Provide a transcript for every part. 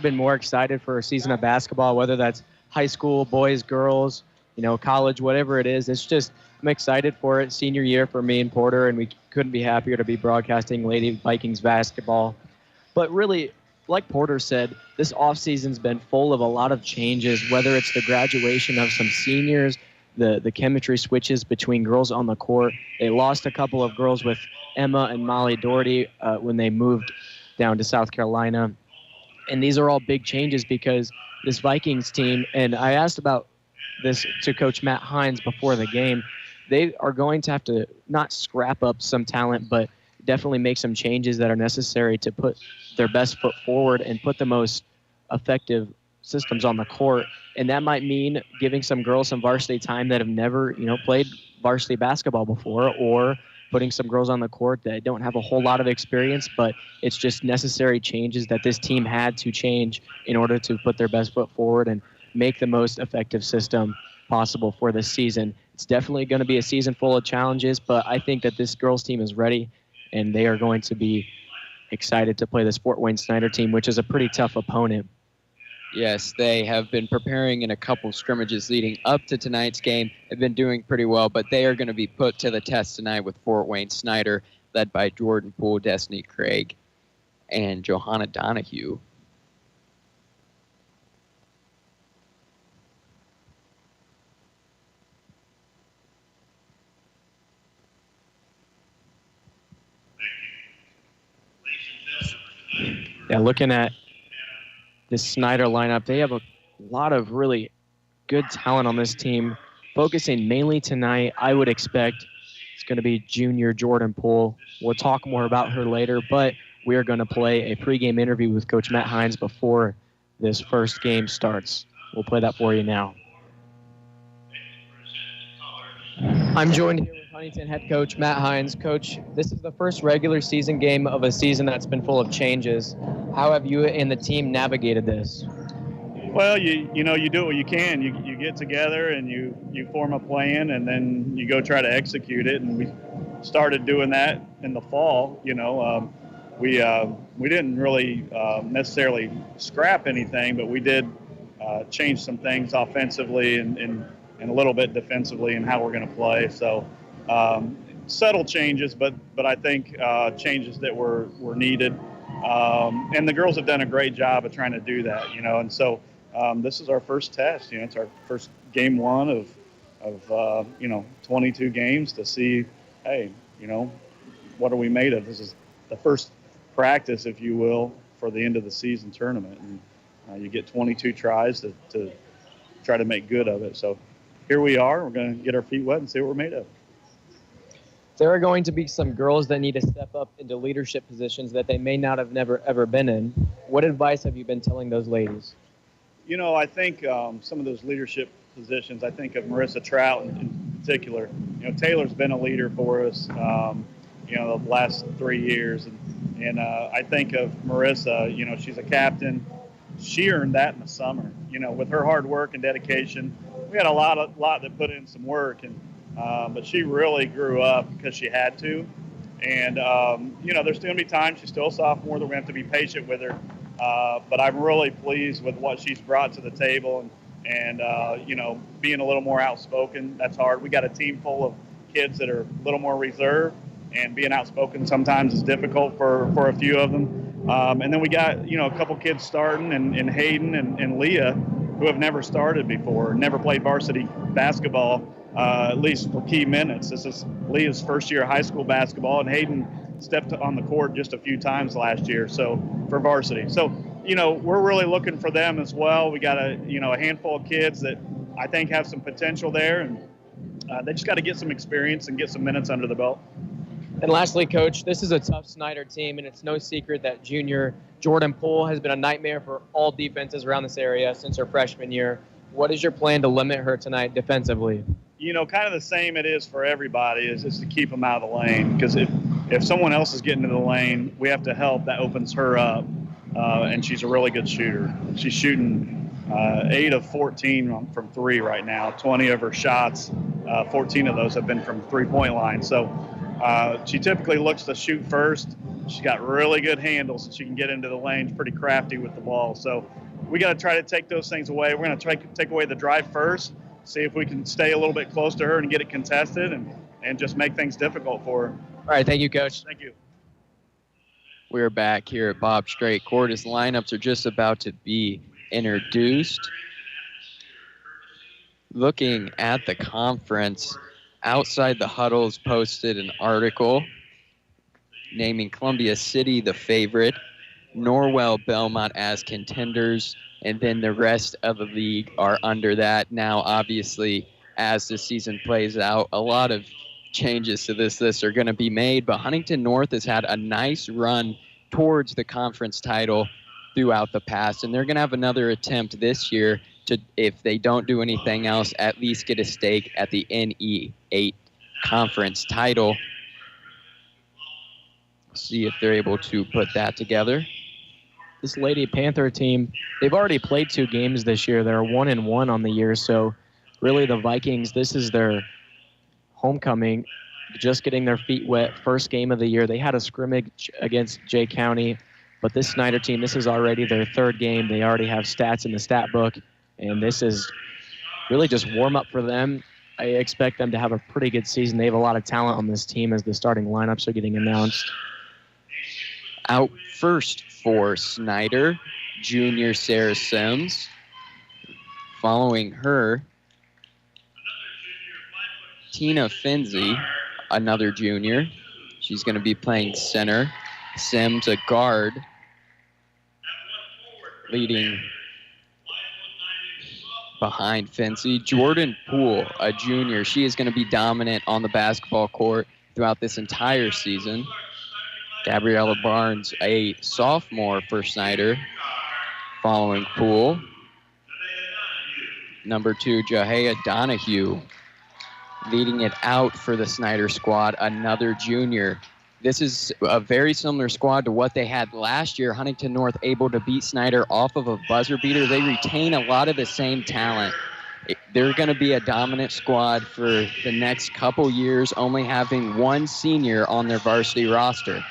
been more excited for a season of basketball, whether that's high school, boys, girls, college, whatever it is. It's just, I'm excited for it. Senior year for me and Porter, and we couldn't be happier to be broadcasting Lady Vikings basketball. But really, like Porter said, this offseason's been full of a lot of changes, whether it's the graduation of some seniors, the chemistry switches between girls on the court. They lost a couple of girls with Emma and Molly Doherty when they moved down to South Carolina. And these are all big changes because this Vikings team, and I asked about this to Coach Matt Hines before the game, they are going to have to not scrap up some talent, but definitely make some changes that are necessary to put their best foot forward and put the most effective systems on the court. And that might mean giving some girls some varsity time that have never, played varsity basketball before, or putting some girls on the court that don't have a whole lot of experience, but it's just necessary changes that this team had to change in order to put their best foot forward and make the most effective system possible for this season. It's definitely going to be a season full of challenges, but I think that this girls team is ready, and they are going to be excited to play this Fort Wayne Snider team, which is a pretty tough opponent. Yes, they have been preparing in a couple scrimmages leading up to tonight's game. They've been doing pretty well, but they are going to be put to the test tonight with Fort Wayne Snider, led by Jordan Poole, Destiny Craig, and Johanna Donahue. Yeah, looking at this Snider lineup, they have a lot of really good talent on this team. Focusing mainly tonight, I would expect it's going to be junior Jordan Poole. We'll talk more about her later, but we are going to play a pregame interview with Coach Matt Hines before this first game starts. We'll play that for you now. I'm joined here with Huntington head coach Matt Hines. Coach, this is the first regular season game of a season that's been full of changes. How have you and the team navigated this? Well, you do what you can. You get together and you form a plan, and then you go try to execute it. And we started doing that in the fall. We didn't really necessarily scrap anything, but we did change some things offensively and a little bit defensively in how we're going to play. So subtle changes, but I think changes that were needed. And the girls have done a great job of trying to do that, and so this is our first test. It's our first game one of 22 games to see, hey, what are we made of? This is the first practice, if you will, for the end of the season tournament. And you get 22 tries to try to make good of it. So here we are. We're going to get our feet wet and see what we're made of. There are going to be some girls that need to step up into leadership positions that they may not have ever been in. What advice have you been telling those ladies? I think some of those leadership positions, I think of Marissa Trout in particular. Taylor's been a leader for us, the last 3 years. And I think of Marissa, she's a captain. She earned that in the summer, with her hard work and dedication. We had a lot that put in some work, but she really grew up because she had to. And, there's going to be times she's still a sophomore that we're going to have to be patient with her. But I'm really pleased with what she's brought to the table and being a little more outspoken. That's hard. We got a team full of kids that are a little more reserved, and being outspoken sometimes is difficult for a few of them. And then we got, a couple kids starting and Hayden and Leah, who have never started before, never played varsity basketball, at least for key minutes. This is Leah's first year of high school basketball, and Hayden stepped on the court just a few times last year, so for varsity. So, we're really looking for them as well. We got a handful of kids that I think have some potential there, and they just got to get some experience and get some minutes under the belt. And lastly, Coach, this is a tough Snider team, and it's no secret that junior Jordan Poole has been a nightmare for all defenses around this area since her freshman year. What is your plan to limit her tonight defensively? Kind of the same it is for everybody is to keep them out of the lane, because if someone else is getting to the lane, we have to help. That opens her up, and she's a really good shooter. She's shooting 8 of 14 from 3 right now. 20 of her shots, 14 of those have been from three-point line. So she typically looks to shoot first, She's got really good handles, and she can get into the lanes pretty crafty with the ball. So we got to try to take those things away. We're going to try to take away the drive first, see if we can stay a little bit close to her and get it contested and just make things difficult for her. All right, thank you, Coach. Thank you. We're back here at Bob Strait Court as lineups are just about to be introduced. Looking at the conference, Outside the Huddles posted an article naming Columbia City the favorite, Norwell Belmont as contenders, and then the rest of the league are under that. Now, obviously, as the season plays out, a lot of changes to this list are going to be made, but Huntington North has had a nice run towards the conference title throughout the past, and they're going to have another attempt this year to, if they don't do anything else, at least get a stake at the NE8 conference title. See if they're able to put that together. This Lady Panther team, they've already played 2 games this year. They're 1-1 on the year, so really the Vikings, this is their homecoming, just getting their feet wet, first game of the year. They had a scrimmage against Jay County, but this Snider team, this is already their 3rd game. They already have stats in the stat book, and this is really just warm up for them. I expect them to have a pretty good season. They have a lot of talent on this team as the starting lineups are getting announced. Out first for Snider, junior Sarah Sims. Following her, Tina Finzi, another junior. She's going to be playing center. Sims, a guard, leading behind Finzi. Jordan Poole, a junior. She is going to be dominant on the basketball court throughout this entire season. Gabriella Barnes, a sophomore for Snider, following Poole. Number 2, Jahea Donahue, leading it out for the Snider squad, another junior. This is a very similar squad to what they had last year. Huntington North able to beat Snider off of a buzzer beater. They retain a lot of the same talent. They're going to be a dominant squad for the next couple years, only having 1 senior on their varsity roster.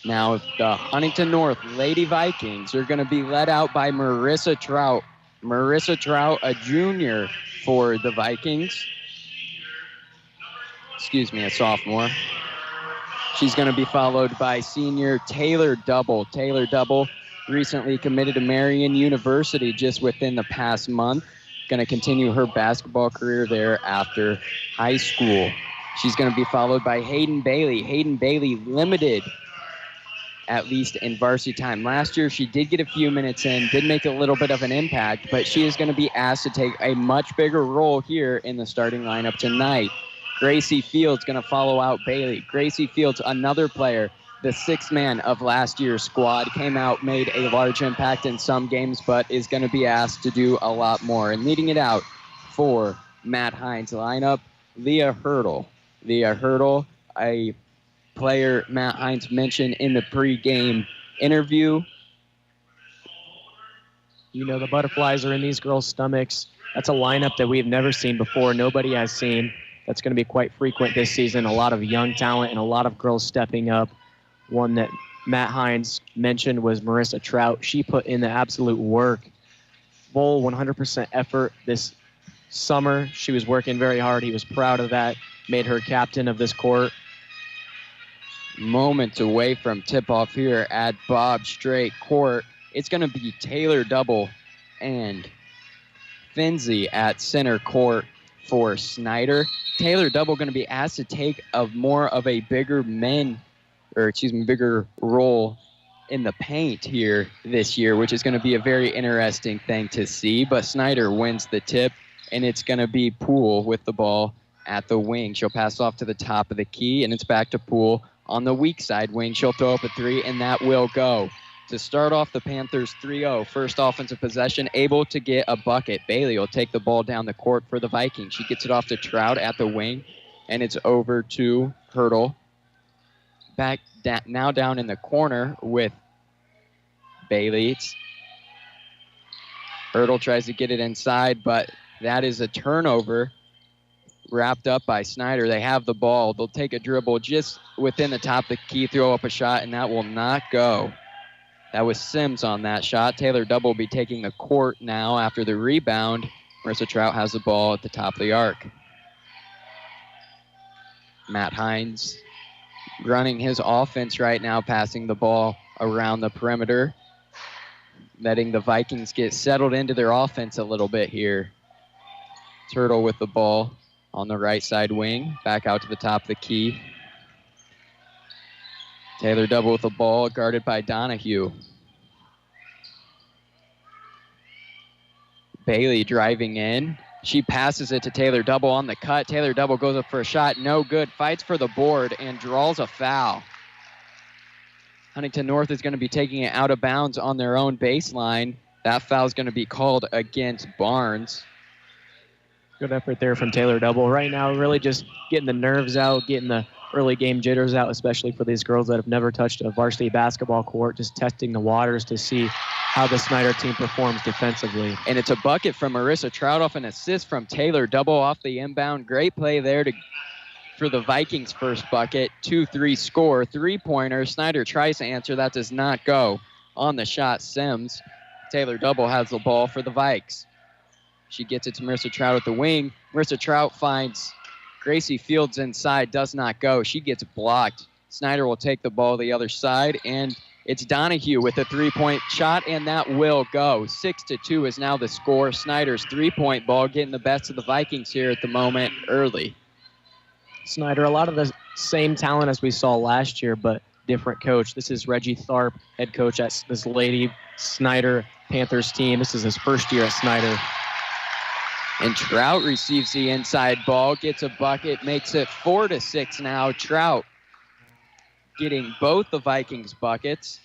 Now, the Huntington North Lady Vikings are going to be led out by Marissa Trout. Marissa Trout, a junior for the Vikings. Excuse me, a sophomore. She's going to be followed by senior Taylor Double. Taylor Double recently committed to Marian University just within the past month. Going to continue her basketball career there after high school. She's going to be followed by Hayden Bailey. Hayden Bailey limited, at least in varsity time. Last year, she did get a few minutes in, did make a little bit of an impact, but she is going to be asked to take a much bigger role here in the starting lineup tonight. Gracie Fields going to follow out Bailey. Gracie Fields, another player, the 6th man of last year's squad, came out, made a large impact in some games, but is going to be asked to do a lot more. And leading it out for Matt Hines' lineup, Leah Hurdle. Leah Hurdle, a player Matt Hines mentioned in the pregame interview. You know, the butterflies are in these girls' stomachs. That's a lineup that we've never seen before. Nobody has seen. That's going to be quite frequent this season. A lot of young talent and a lot of girls stepping up. One that Matt Hines mentioned was Marissa Trout. She put in the absolute work. Full 100% effort this summer. She was working very hard. He was proud of that. Made her captain of this court. Moments away from tip-off here at Bob Strait Court. It's going to be Taylor Double and Finzi at center court for Snider. Taylor Double going to be asked to take more of a bigger role in the paint here this year, which is going to be a very interesting thing to see. But Snider wins the tip, and it's going to be Poole with the ball at the wing. She'll pass off to the top of the key, and it's back to Poole on the weak side wing. She'll throw up a 3, and that will go. To start off the Panthers 3-0, first offensive possession, able to get a bucket. Bailey will take the ball down the court for the Vikings. She gets it off to Trout at the wing, and it's over to Hurdle. Back now down in the corner with Bailey. Hurdle tries to get it inside, but that is a turnover. wrapped up by Snider. They have the ball. They'll take a dribble just within the top of the key, throw up a shot, and that will not go. That was Sims on that shot. Taylor Double will be taking the court now after the rebound. Marissa Trout has the ball at the top of the arc. Matt Hines running his offense right now, passing the ball around the perimeter, letting the Vikings get settled into their offense a little bit here. Turtle with the ball on the right side wing, back out to the top of the key. Taylor Double with the ball, guarded by Donahue. Bailey driving in. She passes it to Taylor Double on the cut. Taylor Double goes up for a shot, no good. Fights for the board and draws a foul. Huntington North is going to be taking it out of bounds on their own baseline. That foul is going to be called against Barnes. Good effort there from Taylor Double. Right now, really just getting the nerves out, getting the early game jitters out, especially for these girls that have never touched a varsity basketball court, just testing the waters to see how the Snider team performs defensively. And it's a bucket from Marissa Trout off an assist from Taylor Double off the inbound. Great play there for the Vikings' first bucket. 2-3 score, three-pointer. Snider tries to answer. That does not go. On the shot, Sims. Taylor Double has the ball for the Vikes. She gets it to Marissa Trout at the wing. Marissa Trout finds Gracie Fields inside, does not go. She gets blocked. Snider will take the ball the other side, and it's Donahue with a three-point shot, and that will go. 6-2 is now the score. Snider's three-point ball getting the best of the Vikings here at the moment early. Snider, a lot of the same talent as we saw last year, but different coach. This is Reggie Tharp, head coach at this Lady Snider Panthers team. This is his first year at Snider. And Trout receives the inside ball, gets a bucket, makes it 4-6 now. Trout getting both the Vikings buckets.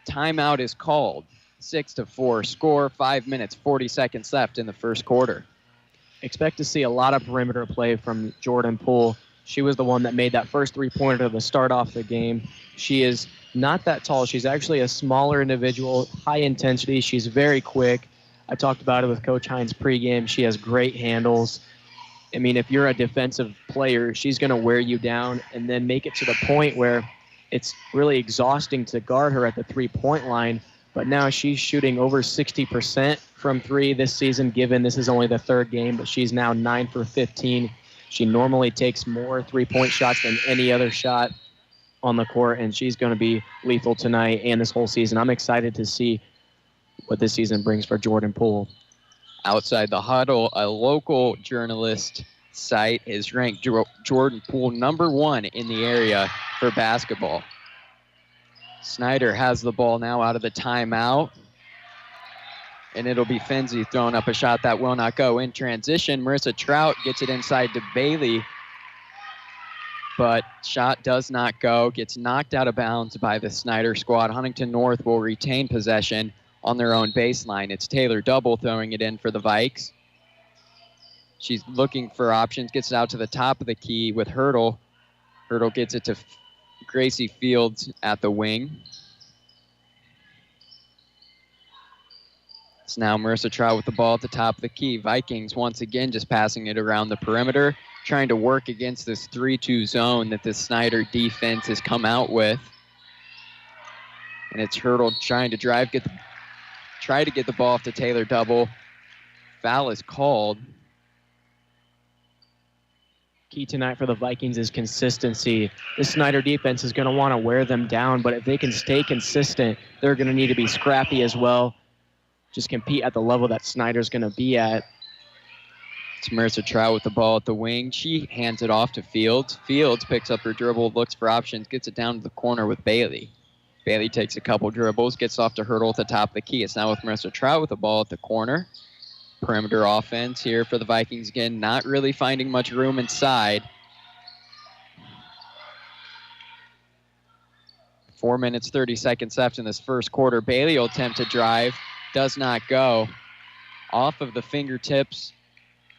Timeout is called. 6-4 score, 5 minutes, 40 seconds left in the first quarter. Expect to see a lot of perimeter play from Jordan Poole. She was the one that made that first three-pointer to start off the game. She is not that tall. She's actually a smaller individual, high intensity. She's very quick. I talked about it with Coach Hines pregame. She has great handles. I mean, if you're a defensive player, she's going to wear you down and then make it to the point where it's really exhausting to guard her at the three-point line. But now she's shooting over 60% from three this season, given this is only the third game, but she's now 9 for 15. She normally takes more three-point shots than any other shot on the court, and she's going to be lethal tonight and this whole season. I'm excited to see what this season brings for Jordan Poole. Outside the huddle, a local journalist site is ranked Jordan Poole #1 in the area for basketball. Snider has the ball now out of the timeout. And it'll be Fenzi throwing up a shot that will not go. In transition, Marissa Trout gets it inside to Bailey. But shot does not go. Gets knocked out of bounds by the Snider squad. Huntington North will retain possession on their own baseline. It's Taylor Double throwing it in for the Vikes. She's looking for options. Gets it out to the top of the key with Hurdle. Hurdle gets it to Gracie Fields at the wing. It's now Marissa Trout with the ball at the top of the key. Vikings once again just passing it around the perimeter, trying to work against this 3-2 zone that the Snider defense has come out with. And it's Hurdle trying to try to get the ball off to Taylor Double. Foul is called. Key tonight for the Vikings is consistency. The Snider defense is going to want to wear them down, but if they can stay consistent, they're going to need to be scrappy as well. Just compete at the level that Snider's going to be at. It's Marissa Trout with the ball at the wing. She hands it off to Fields. Fields picks up her dribble, looks for options, gets it down to the corner with Bailey. Bailey takes a couple dribbles, gets off to Hurdle at the top of the key. It's now with Marissa Trout with the ball at the corner. Perimeter offense here for the Vikings again, not really finding much room inside. 4 minutes, 30 seconds left in this first quarter. Bailey will attempt to drive, does not go. Off of the fingertips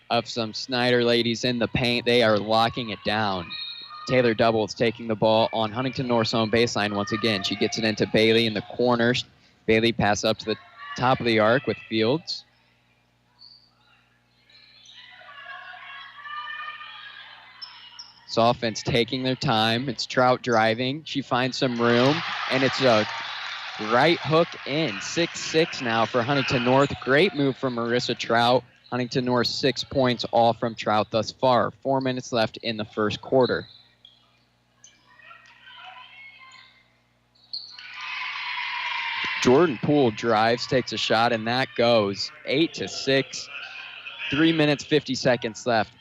of some Snider ladies in the paint, they are locking it down. Taylor Double is taking the ball on Huntington North's own baseline once again. She gets it into Bailey in the corner. Bailey passes up to the top of the arc with Fields. This offense taking their time. It's Trout driving. She finds some room, and it's a right hook in. 6-6 now for Huntington North. Great move from Marissa Trout. Huntington North 6 points all from Trout thus far. 4 minutes left in the first quarter. Jordan Poole drives, takes a shot, and that goes. 8-6. 3 minutes, 50 seconds left.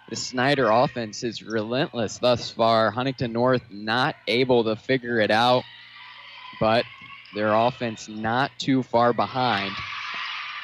The Snider offense is relentless thus far. Huntington North not able to figure it out, but their offense not too far behind.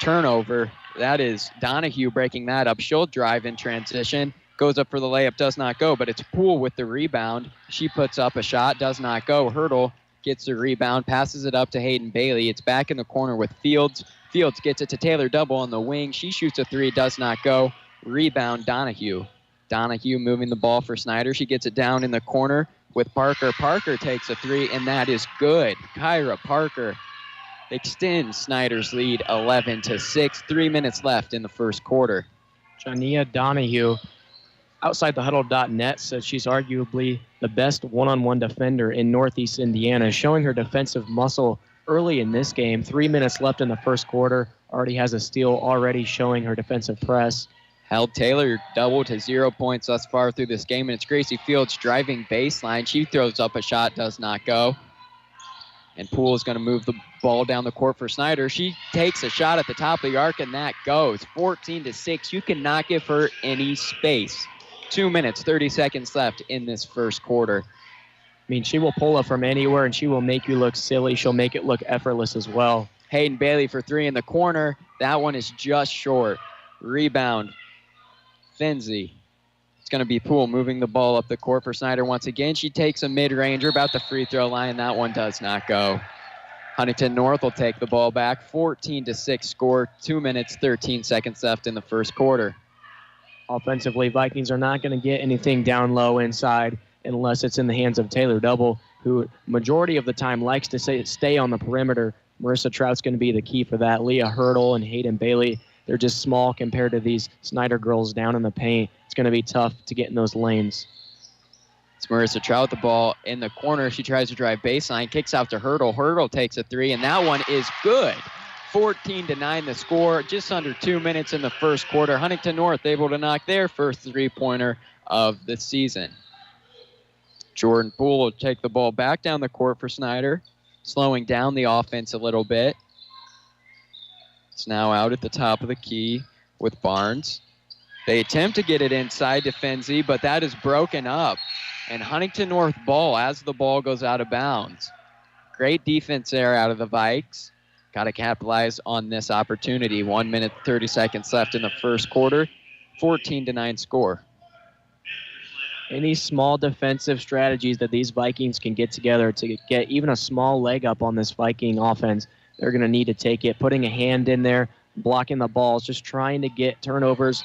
Turnover, that is Donahue breaking that up. She'll drive in transition, goes up for the layup, does not go, but it's Poole with the rebound. She puts up a shot, does not go. Hurdle gets the rebound, passes it up to Hayden Bailey. It's back in the corner with Fields. Fields gets it to Taylor Double on the wing. She shoots a three, does not go. Rebound, Donahue. Donahue moving the ball for Snider. She gets it down in the corner with Parker. Parker takes a three, and that is good. Kyra Parker extends Snider's lead 11-6. 3 minutes left in the first quarter. Jania Donahue, outside the huddle.net, says she's arguably the best one-on-one defender in Northeast Indiana, showing her defensive muscle early in this game. 3 minutes left in the first quarter. Already has a steal, already showing her defensive press. Held Taylor Double to 0 points thus far through this game, and it's Gracie Fields driving baseline. She throws up a shot, does not go. And Poole is going to move the ball down the court for Snider. She takes a shot at the top of the arc, and that goes. 14-6. You cannot give her any space. 2 minutes, 30 seconds left in this first quarter. I mean, she will pull up from anywhere, and she will make you look silly. She'll make it look effortless as well. Hayden Bailey for three in the corner. That one is just short. Rebound, Finzi. It's going to be Poole moving the ball up the court for Snider once again. She takes a mid-ranger about the free throw line. That one does not go. Huntington North will take the ball back. 14-6 score. 2 minutes, 13 seconds left in the first quarter. Offensively, Vikings are not going to get anything down low inside unless it's in the hands of Taylor Double, who majority of the time likes to stay on the perimeter. Marissa Trout's going to be the key for that. Leah Hurdle and Hayden Bailey, they're just small compared to these Snider girls down in the paint. It's going to be tough to get in those lanes. It's Marissa Trout, the ball in the corner. She tries to drive baseline, kicks out to Hurdle. Hurdle takes a three, and that one is good. 14-9 the score, just under 2 minutes in the first quarter. Huntington North able to knock their first three-pointer of the season. Jordan Poole will take the ball back down the court for Snider, slowing down the offense a little bit. It's now out at the top of the key with Barnes. They attempt to get it inside to Finzi, but that is broken up. And Huntington North ball as the ball goes out of bounds. Great defense there out of the Vikes. Got to capitalize on this opportunity. 1 minute, 30 seconds left in the first quarter. 14-9 score. Any small defensive strategies that these Vikings can get together to get even a small leg up on this Viking offense, they're going to need to take it. Putting a hand in there, blocking the balls, just trying to get turnovers.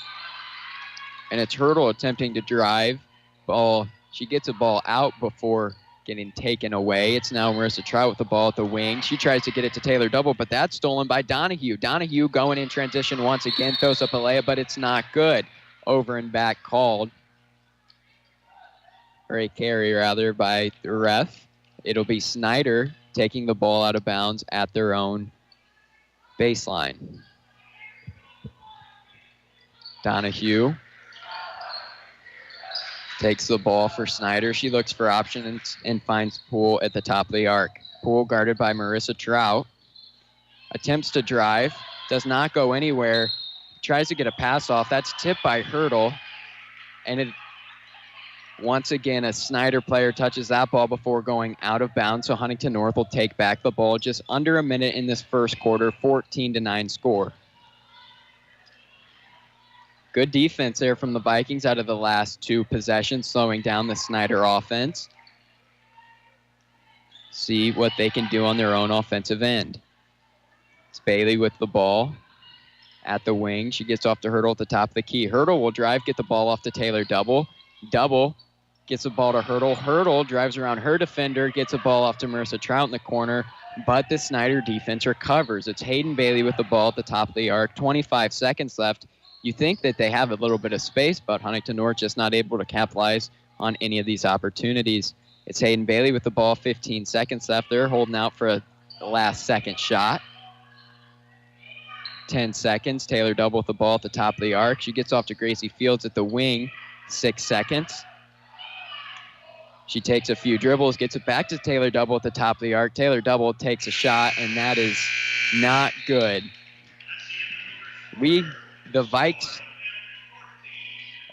And it's Hurdle attempting to drive. Ball. She gets a ball out before getting taken away. It's now Marissa Trout with the ball at the wing. She tries to get it to Taylor Double, but that's stolen by Donahue. Donahue going in transition once again, throws up a layup, but it's not good. Over and back called. Or a carry, rather, by the ref. It'll be Snider taking the ball out of bounds at their own baseline. Donahue takes the ball for Snider. She looks for options and finds Poole at the top of the arc. Poole guarded by Marissa Trout. Attempts to drive. Does not go anywhere. Tries to get a pass off. That's tipped by Hurdle. And it once again, a Snider player touches that ball before going out of bounds. So Huntington North will take back the ball just under a minute in this first quarter. 14-9 score. Good defense there from the Vikings out of the last two possessions, slowing down the Snider offense. See what they can do on their own offensive end. It's Bailey with the ball at the wing. She gets off to Hurdle at the top of the key. Hurdle will drive, get the ball off to Taylor Double. Double gets the ball to Hurdle. Hurdle drives around her defender, gets the ball off to Marissa Trout in the corner, but the Snider defense recovers. It's Hayden Bailey with the ball at the top of the arc. 25 seconds left. You think that they have a little bit of space, but Huntington North just not able to capitalize on any of these opportunities. It's Hayden Bailey with the ball, 15 seconds left. They're holding out for a last-second shot. 10 seconds. Taylor Double with the ball at the top of the arc. She gets off to Gracie Fields at the wing. 6 seconds. She takes a few dribbles, gets it back to Taylor Double at the top of the arc. Taylor Double takes a shot, and that is not good. The Vikes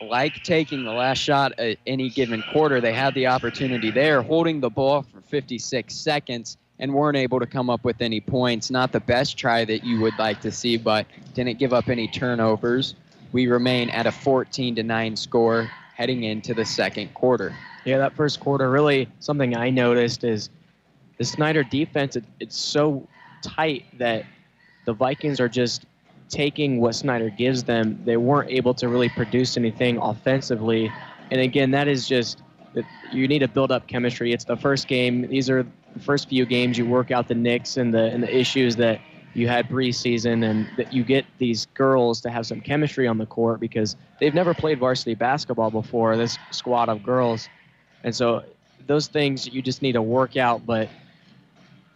like taking the last shot at any given quarter. They had the opportunity there, holding the ball for 56 seconds, and weren't able to come up with any points. Not the best try that you would like to see, but didn't give up any turnovers. We remain at a 14-9 score heading into the second quarter. Yeah, that first quarter, really something I noticed is the Snider defense, it's so tight that the Vikings are just taking what Snider gives them. They weren't able to really produce anything offensively. And again, that is just, you need to build up chemistry. It's the first game. These are the first few games you work out the nicks and the issues that you had preseason, and that you get these girls to have some chemistry on the court because they've never played varsity basketball before, this squad of girls. And so those things you just need to work out. But,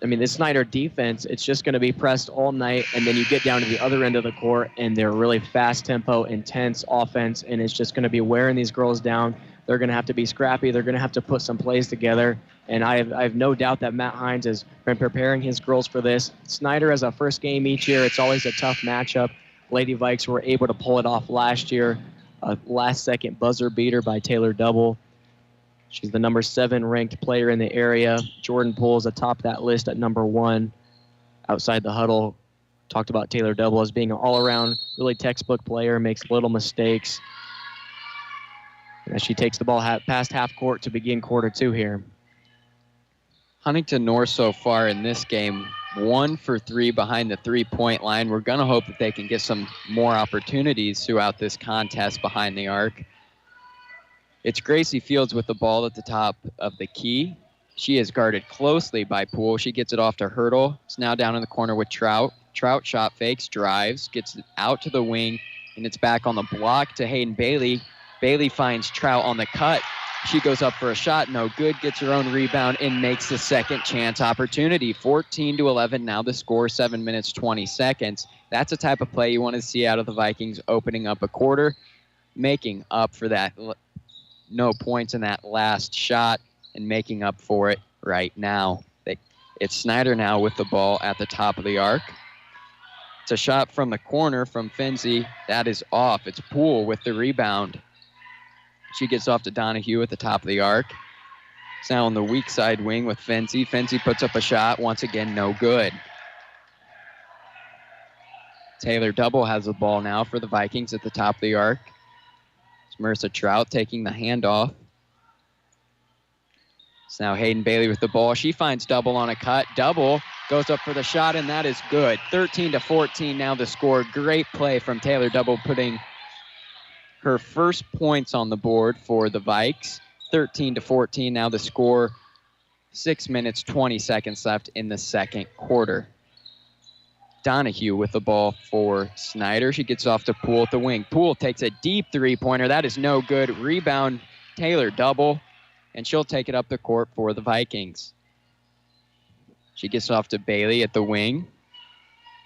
I mean, the Snider defense, it's just going to be pressed all night, and then you get down to the other end of the court, and they're really fast-tempo, intense offense, and it's just going to be wearing these girls down. They're going to have to be scrappy. They're going to have to put some plays together. And I have no doubt that Matt Hines has been preparing his girls for this. Snider has a first game each year. It's always a tough matchup. Lady Vikes were able to pull it off last year. A last-second buzzer beater by Taylor Double. She's the number 7 ranked player in the area. Jordan Poole's atop that list at number 1. Outside the huddle, talked about Taylor Double as being an all-around, really textbook player, makes little mistakes. As she takes the ball past half court to begin quarter 2 here. Huntington North so far in this game, 1 for 3 behind the three-point line. We're going to hope that they can get some more opportunities throughout this contest behind the arc. It's Gracie Fields with the ball at the top of the key. She is guarded closely by Poole. She gets it off to Hurdle. It's now down in the corner with Trout. Trout shot fakes, drives, gets it out to the wing, and it's back on the block to Hayden Bailey. Bailey finds Trout on the cut. She goes up for a shot, no good, gets her own rebound, and makes the second chance opportunity. 14-11 now the score, 7 minutes, 20 seconds. That's the type of play you want to see out of the Vikings, opening up a quarter, making up for that no points in that last shot, and making up for it right now. It's Snider now with the ball at the top of the arc. It's a shot from the corner from Finzi. That is off. It's Poole with the rebound. She gets off to Donahue at the top of the arc. It's now on the weak side wing with Finzi. Finzi puts up a shot. Once again, no good. Taylor Double has the ball now for the Vikings at the top of the arc. It's Marissa Trout taking the handoff. It's now Hayden Bailey with the ball. She finds Double on a cut. Double goes up for the shot, and that is good. 13-14 now the score. Great play from Taylor Double, putting her first points on the board for the Vikes. 13-14 now the score. 6 minutes, 20 seconds left in the second quarter. Donahue with the ball for Snider. She gets off to Poole at the wing. Poole takes a deep three-pointer. That is no good. Rebound, Taylor Double, and she'll take it up the court for the Vikings. She gets off to Bailey at the wing.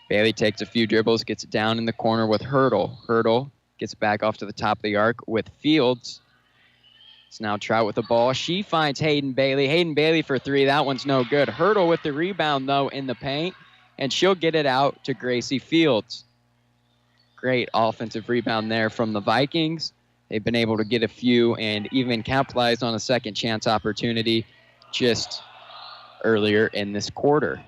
Bailey takes a few dribbles, gets it down in the corner with Hurdle. Hurdle gets back off to the top of the arc with Fields. It's now Trout with the ball. She finds Hayden Bailey. Hayden Bailey for 3. That one's no good. Hurdle with the rebound, though, in the paint, and she'll get it out to Gracie Fields. Great offensive rebound there from the Vikings. They've been able to get a few and even capitalize on a second chance opportunity just earlier in this quarter.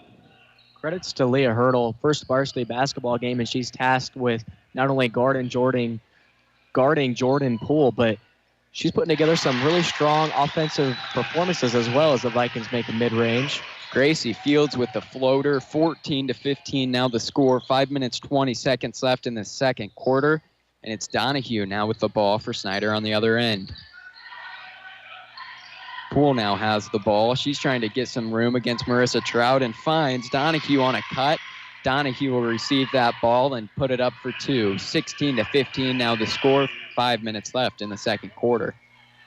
Credits to Leah Hurdle, first varsity basketball game, and she's tasked with not only guarding Jordan Poole, but she's putting together some really strong offensive performances as well as the Vikings make a mid-range. Gracie Fields with the floater, 14-15 now the score. 5 minutes, 20 seconds left in the second quarter. And it's Donahue now with the ball for Snider on the other end. Poole now has the ball. She's trying to get some room against Marissa Trout and finds Donahue on a cut. Donahue will receive that ball and put it up for 2. 16-15 now the score. 5 minutes left in the second quarter.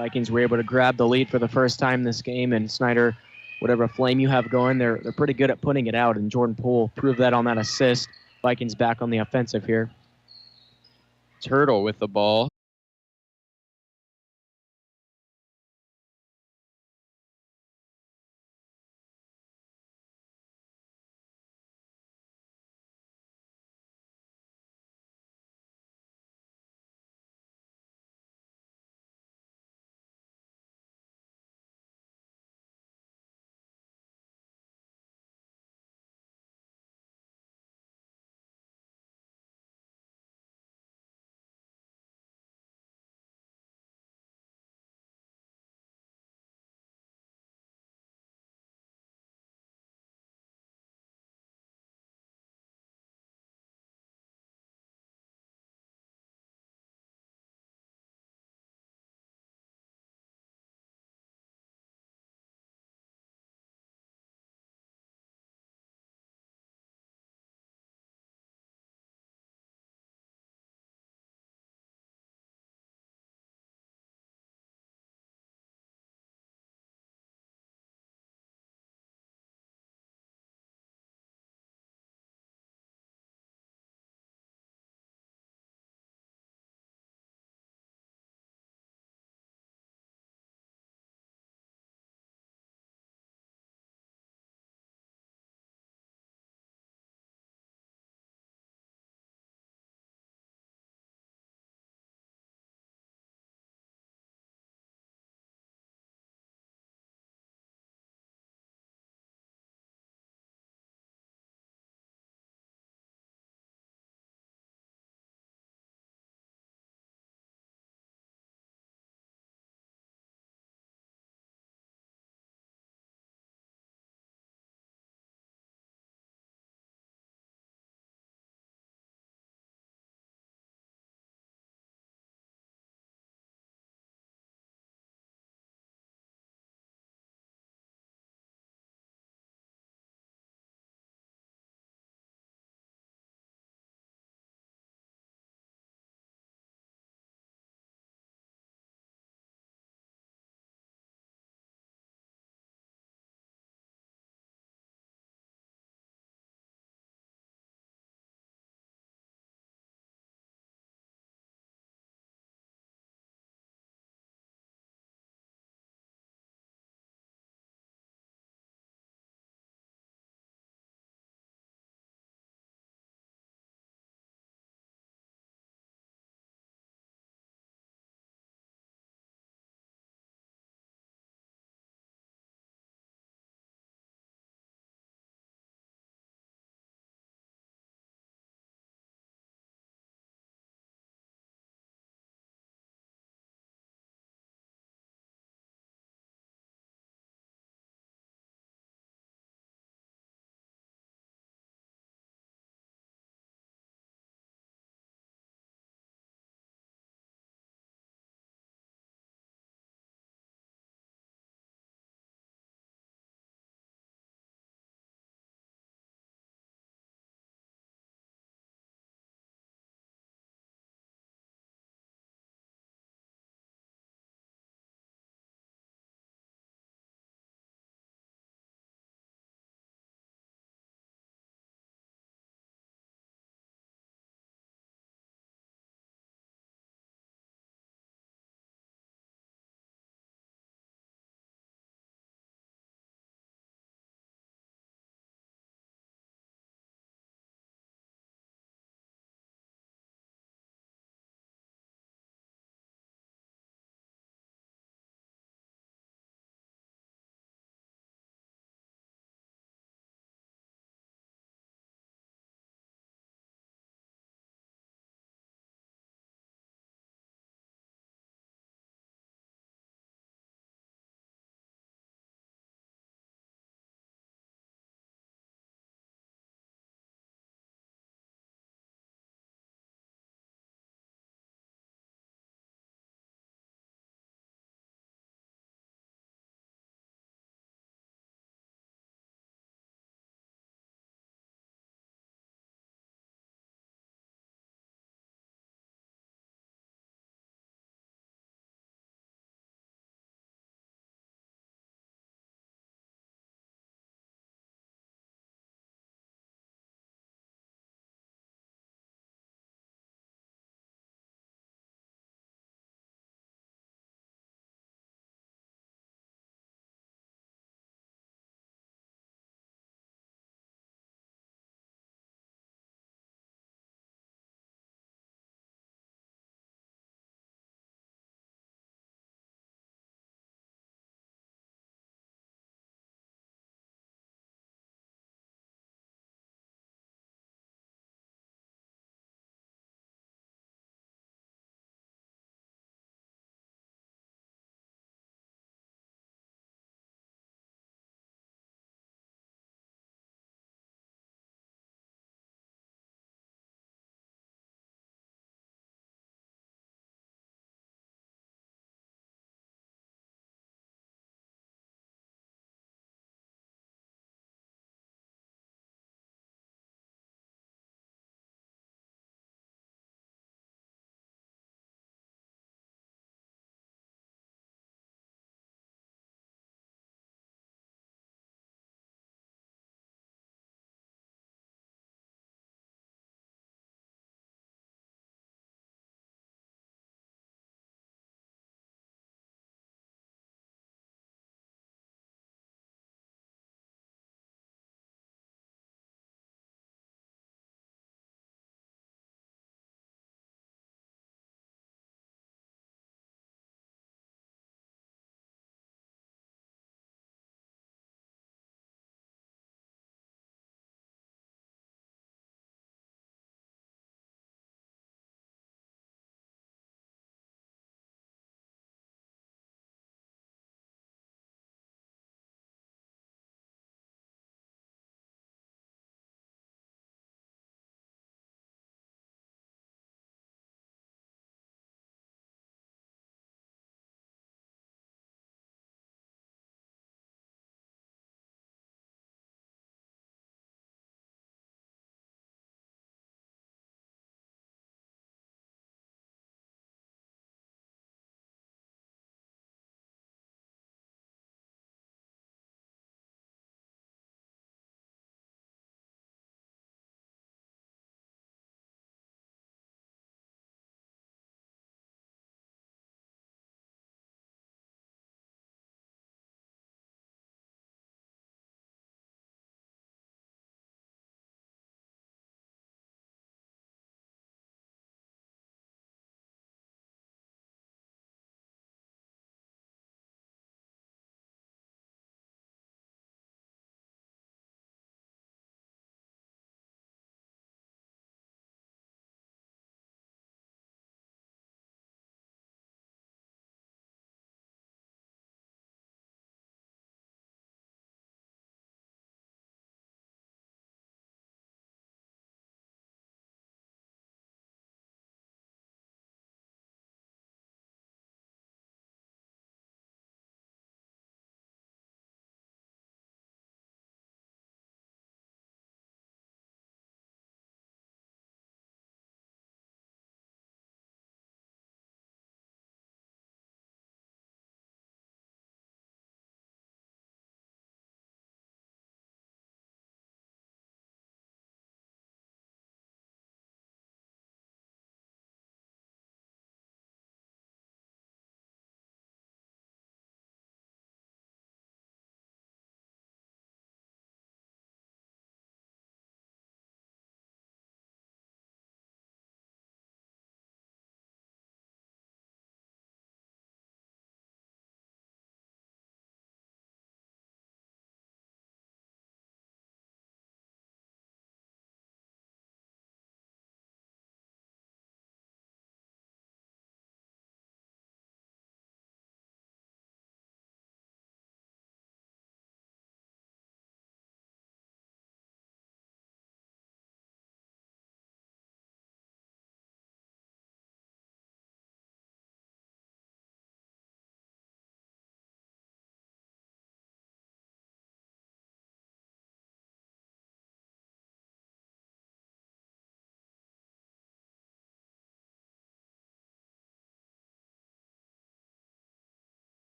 Vikings were able to grab the lead for the first time this game, and Snider, whatever flame you have going, they're pretty good at putting it out, and Jordan Poole proved that on that assist. Vikings back on the offensive here. Turtle with the ball.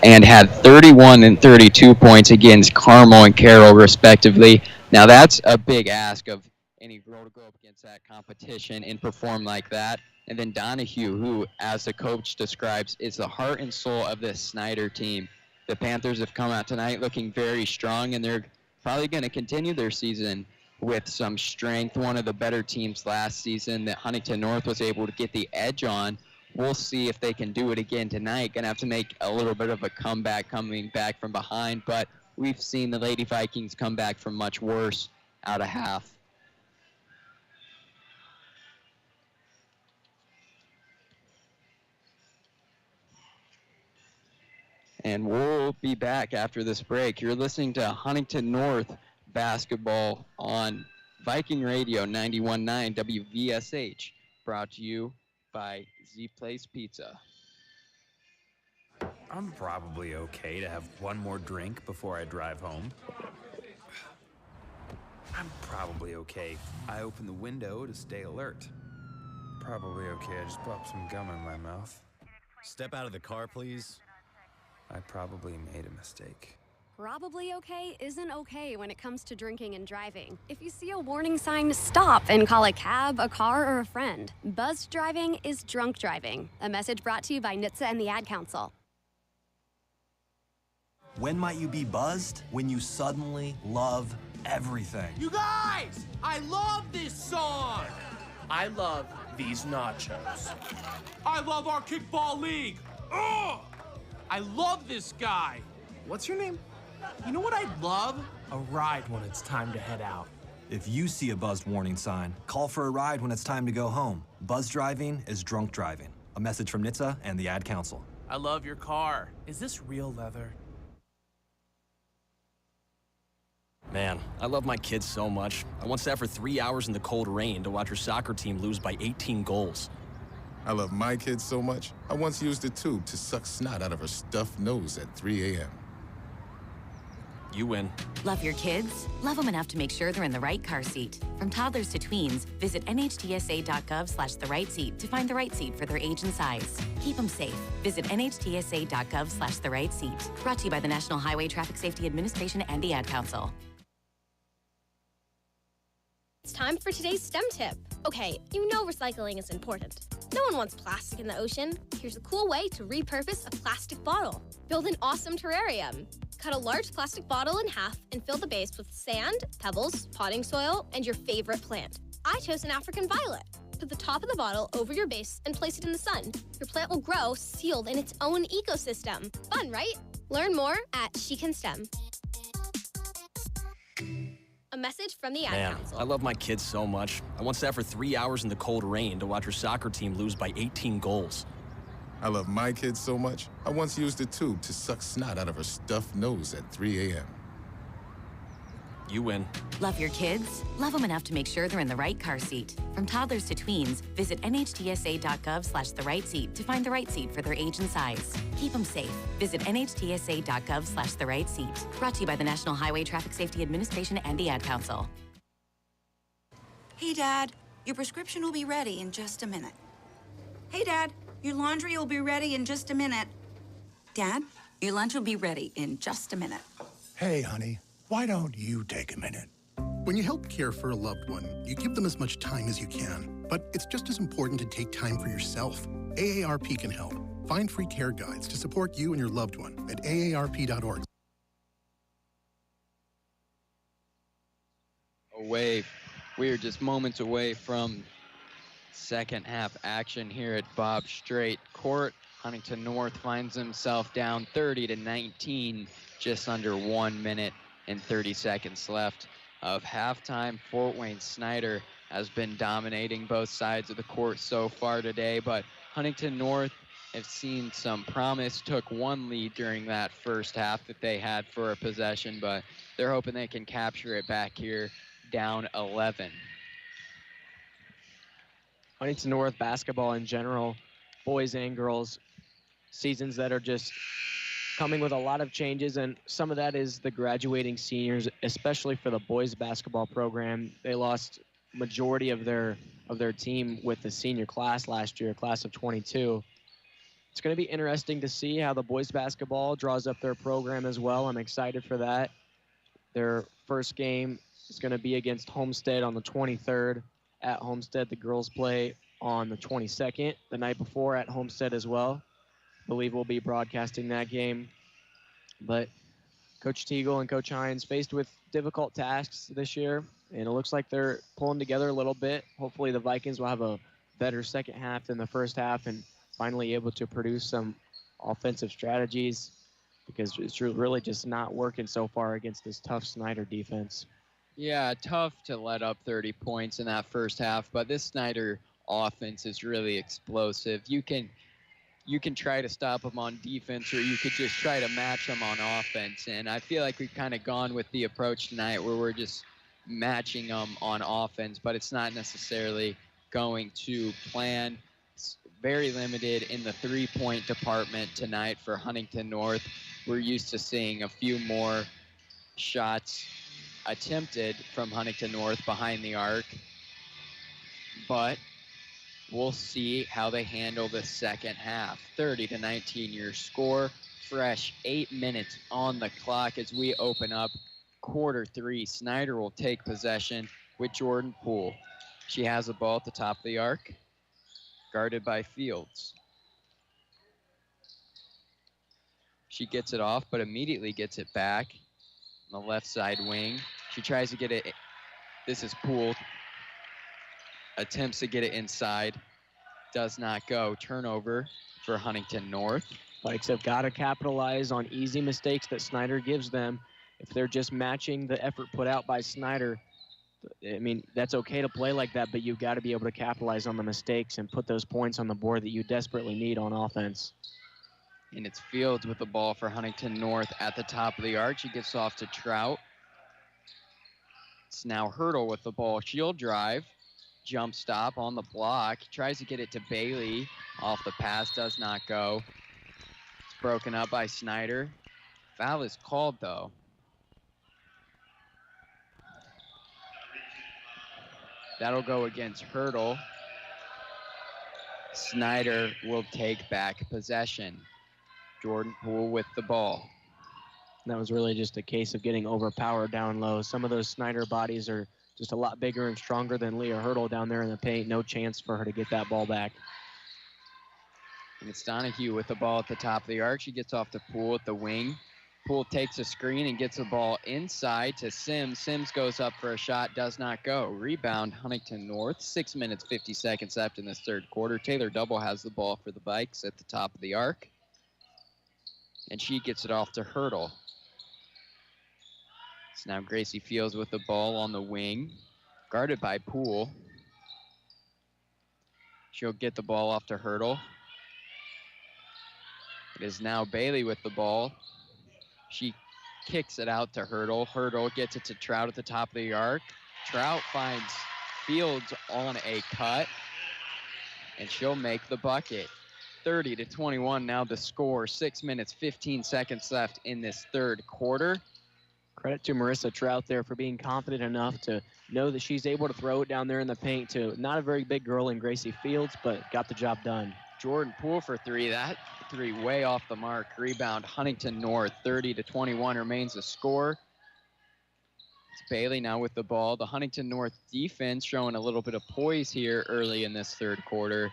and had 31 and 32 points against Carmel and Carroll, respectively. Now, that's a big ask of any girl to go up against that competition and perform like that. And then Donahue, who, as the coach describes, is the heart and soul of this Snider team. The Panthers have come out tonight looking very strong, and they're probably going to continue their season with some strength. One of the better teams last season that Huntington North was able to get the edge on. We'll see if they can do it again tonight. Going to have to make a little bit of a comeback coming back from behind, but we've seen the Lady Vikings come back from much worse out of half. And we'll be back after this break. You're listening to Huntington North basketball on Viking Radio 91.9 WVSH, brought to you by Z Place Pizza. I'm probably okay to have one more drink before I drive home. I'm probably okay. I open the window to stay alert. Probably okay. I just popped some gum in my mouth. Step out of the car, please. I probably made a mistake. Probably okay isn't okay when it comes to drinking and driving. If you see a warning sign, stop and call a cab, a car, or a friend. Buzzed driving is drunk driving. A message brought to you by NHTSA and the Ad Council. When might you be buzzed? When you suddenly love everything. You guys! I love this song! I love these nachos. I love our kickball league! Ugh! I love this guy! What's your name? You know what I'd love? A ride when it's time to head out. If you see a buzzed warning sign, call for a ride when it's time to go home. Buzz driving is drunk driving. A message from NHTSA and the Ad Council. I love your car. Is this real leather? Man, I love my kids so much. I once sat for 3 hours in the cold rain to watch her soccer team lose by 18 goals. I love my kids so much, I once used a tube to suck snot out of her stuffed nose at 3 a.m. You win. Love your kids? Love them enough to make sure they're in the right car seat. From toddlers to tweens, visit nhtsa.gov/the-right-seat to find the right seat for their age and size. Keep them safe. Visit nhtsa.gov/the-right-seat. Brought to you by the National Highway Traffic Safety Administration and the Ad Council. It's time for today's STEM tip. Okay, you know recycling is important. No one wants plastic in the ocean. Here's a cool way to repurpose a plastic bottle. Build an awesome terrarium. Cut a large plastic bottle in half and fill the base with sand, pebbles, potting soil, and your favorite plant. I chose an African violet. Put the top of the bottle over your base and place it in the sun. Your plant will grow sealed in its own ecosystem. Fun, right? Learn more at She Can STEM. A message from the Ad Council. I love my kids so much. I once sat for 3 hours in the cold rain to watch her soccer team lose by 18 goals. I love my kids so much, I once used a tube to suck snot out of her stuffed nose at 3 a.m. You win. Love your kids? Love them enough to make sure they're in the right car seat. From toddlers to tweens, visit nhtsa.gov/the-right-seat to find the right seat for their age and size. Keep them safe. Visit nhtsa.gov/the-right-seat. Brought to you by the National Highway Traffic Safety Administration and the Ad Council. Hey, Dad, your prescription will be ready in just a minute. Hey, Dad, your laundry will be ready in just a minute. Dad, your lunch will be ready in just a minute. Hey, honey. Why don't you take a minute? When you help care for a loved one, you give them as much time as you can. But it's just as important to take time for yourself. AARP can help. Find free care guides to support you and your loved one at aarp.org. We are just moments away from second half action here at Bob Strait Court. Huntington North finds himself down 30-19, just under 1 minute and 30 seconds left of halftime. Fort Wayne Snider has been dominating both sides of the court so far today, but Huntington North have seen some promise, took one lead during that first half that they had for a possession, but they're hoping they can capture it back here, down 11. Huntington North basketball in general, boys and girls, seasons that are just coming with a lot of changes, and some of that is the graduating seniors, especially for the boys basketball program. They lost majority of their team with the senior class last year, class of 22, it's going to be interesting to see how the boys basketball draws up their program as well. I'm excited for that. Their first game is going to be against Homestead on the 23rd at Homestead. The girls play on the 22nd, the night before at Homestead as well. I believe we'll be broadcasting that game. But Coach Teagle and Coach Hines faced with difficult tasks this year, and it looks like they're pulling together a little bit. Hopefully the Vikings will have a better second half than the first half and finally able to produce some offensive strategies, because it's really just not working so far against this tough Snider defense. Yeah, tough to let up 30 points in that first half, but this Snider offense is really explosive. You can try to stop them on defense, or you could just try to match them on offense. And I feel like we've kind of gone with the approach tonight where we're just matching them on offense, but it's not necessarily going to plan. It's very limited in the three-point department tonight for Huntington North. We're used to seeing a few more shots attempted from Huntington North behind the arc, but we'll see how they handle the second half. 30-19 your score. Fresh 8 minutes on the clock as we open up quarter 3. Snider will take possession with Jordan Poole. She has the ball at the top of the arc, guarded by Fields. She gets it off, but immediately gets it back on the left side wing. She tries to get it. This is Poole. Attempts to get it inside. Does not go. Turnover for Huntington North. Vikes have got to capitalize on easy mistakes that Snider gives them. If they're just matching the effort put out by Snider, I mean, that's okay to play like that, but you've got to be able to capitalize on the mistakes and put those points on the board that you desperately need on offense. And it's Fields with the ball for Huntington North at the top of the arc. She gets off to Trout. It's now Hurdle with the ball. She'll drive. Jump stop on the block. Tries to get it to Bailey. Off the pass. Does not go. It's broken up by Snider. Foul is called, though. That'll go against Hurdle. Snider will take back possession. Jordan Poole with the ball. That was really just a case of getting overpowered down low. Some of those Snider bodies are just a lot bigger and stronger than Leah Hurdle down there in the paint. No chance for her to get that ball back. And it's Donahue with the ball at the top of the arc. She gets off to Poole at the wing. Poole takes a screen and gets the ball inside to Sims. Sims goes up for a shot, does not go. Rebound, Huntington North. 6 minutes, 50 seconds left in this third quarter. Taylor Double has the ball for the Vikes at the top of the arc. And she gets it off to Hurdle. It's now Gracie Fields with the ball on the wing, guarded by Poole. She'll get the ball off to Hurdle. It is now Bailey with the ball. She kicks it out to Hurdle. Hurdle gets it to Trout at the top of the arc. Trout finds Fields on a cut, and she'll make the bucket. 30-21 now the score. 6 minutes, 15 seconds left in this third quarter. Credit to Marissa Trout there for being confident enough to know that she's able to throw it down there in the paint to not a very big girl in Gracie Fields, but got the job done. Jordan Poole for three. That three way off the mark. Rebound, Huntington North. 30-21 remains the score. It's Bailey now with the ball. The Huntington North defense showing a little bit of poise here early in this third quarter.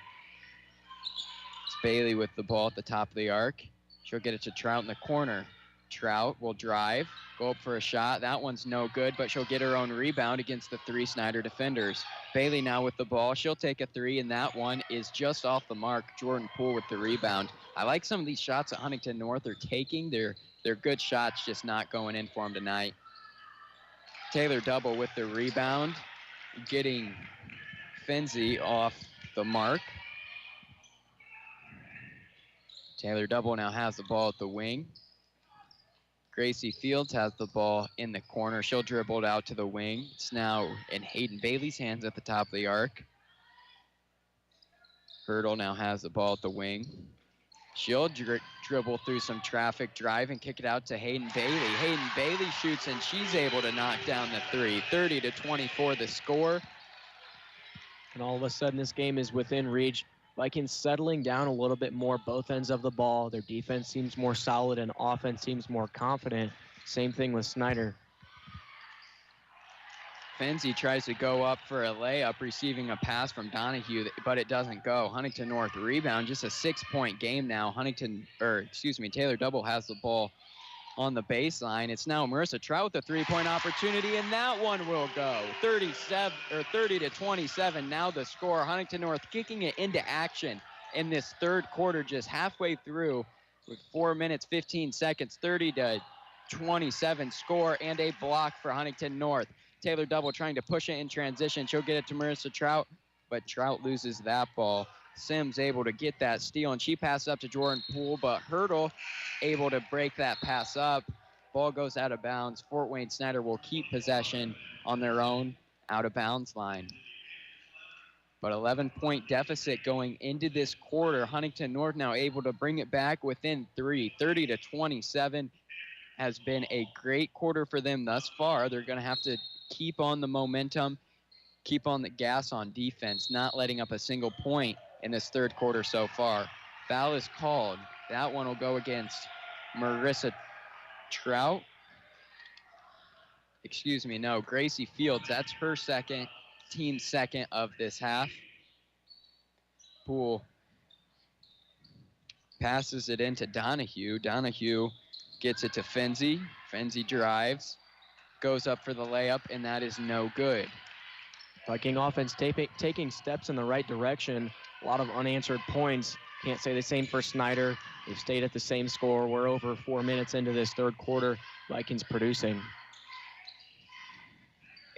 It's Bailey with the ball at the top of the arc. She'll get it to Trout in the corner. Trout will drive, go up for a shot. That one's no good, but she'll get her own rebound against the three Snider defenders. Bailey now with the ball. She'll take a three, and that one is just off the mark. Jordan Poole with the rebound. I like some of these shots that Huntington North are taking. They're good shots, just not going in for them tonight. Taylor Double with the rebound, getting Finzi off the mark. Taylor Double now has the ball at the wing. Gracie Fields has the ball in the corner. She'll dribble it out to the wing. It's now in Hayden Bailey's hands at the top of the arc. Hurdle now has the ball at the wing. She'll dribble through some traffic, drive, and kick it out to Hayden Bailey. Hayden Bailey shoots, and she's able to knock down the three. 30-24 the score. And all of a sudden, this game is within reach. Vikings settling down a little bit more both ends of the ball. Their defense seems more solid and offense seems more confident. Same thing with Snider. Fenzi tries to go up for a layup, receiving a pass from Donahue, but it doesn't go. Huntington North rebound, just a 6-point game now. Taylor Double has the ball on the baseline. It's now Marissa Trout with a 3-point opportunity, and that one will go. 30 to 27. Now the score. Huntington North kicking it into action in this third quarter, just halfway through with 4 minutes, 15 seconds. 30 to 27 score and a block for Huntington North. Taylor Double trying to push it in transition. She'll get it to Marissa Trout, but Trout loses that ball. Sims able to get that steal, and she passes up to Jordan Poole, but Hurdle able to break that pass up. Ball goes out of bounds. Fort Wayne Snider will keep possession on their own out-of-bounds line. But 11-point deficit going into this quarter. Huntington North now able to bring it back within 3. 30 to 27 has been a great quarter for them thus far. They're going to have to keep on the momentum, keep on the gas on defense, not letting up a single point in this third quarter so far. Foul is called. That one will go against Marissa Trout. Gracie Fields. That's her second, team second of this half. Poole passes it into Donahue. Donahue gets it to Fenzi. Fenzi drives, goes up for the layup, and that is no good. Viking offense taking steps in the right direction. A lot of unanswered points. Can't say the same for Snider. They've stayed at the same score. We're over 4 minutes into this third quarter. Vikings producing.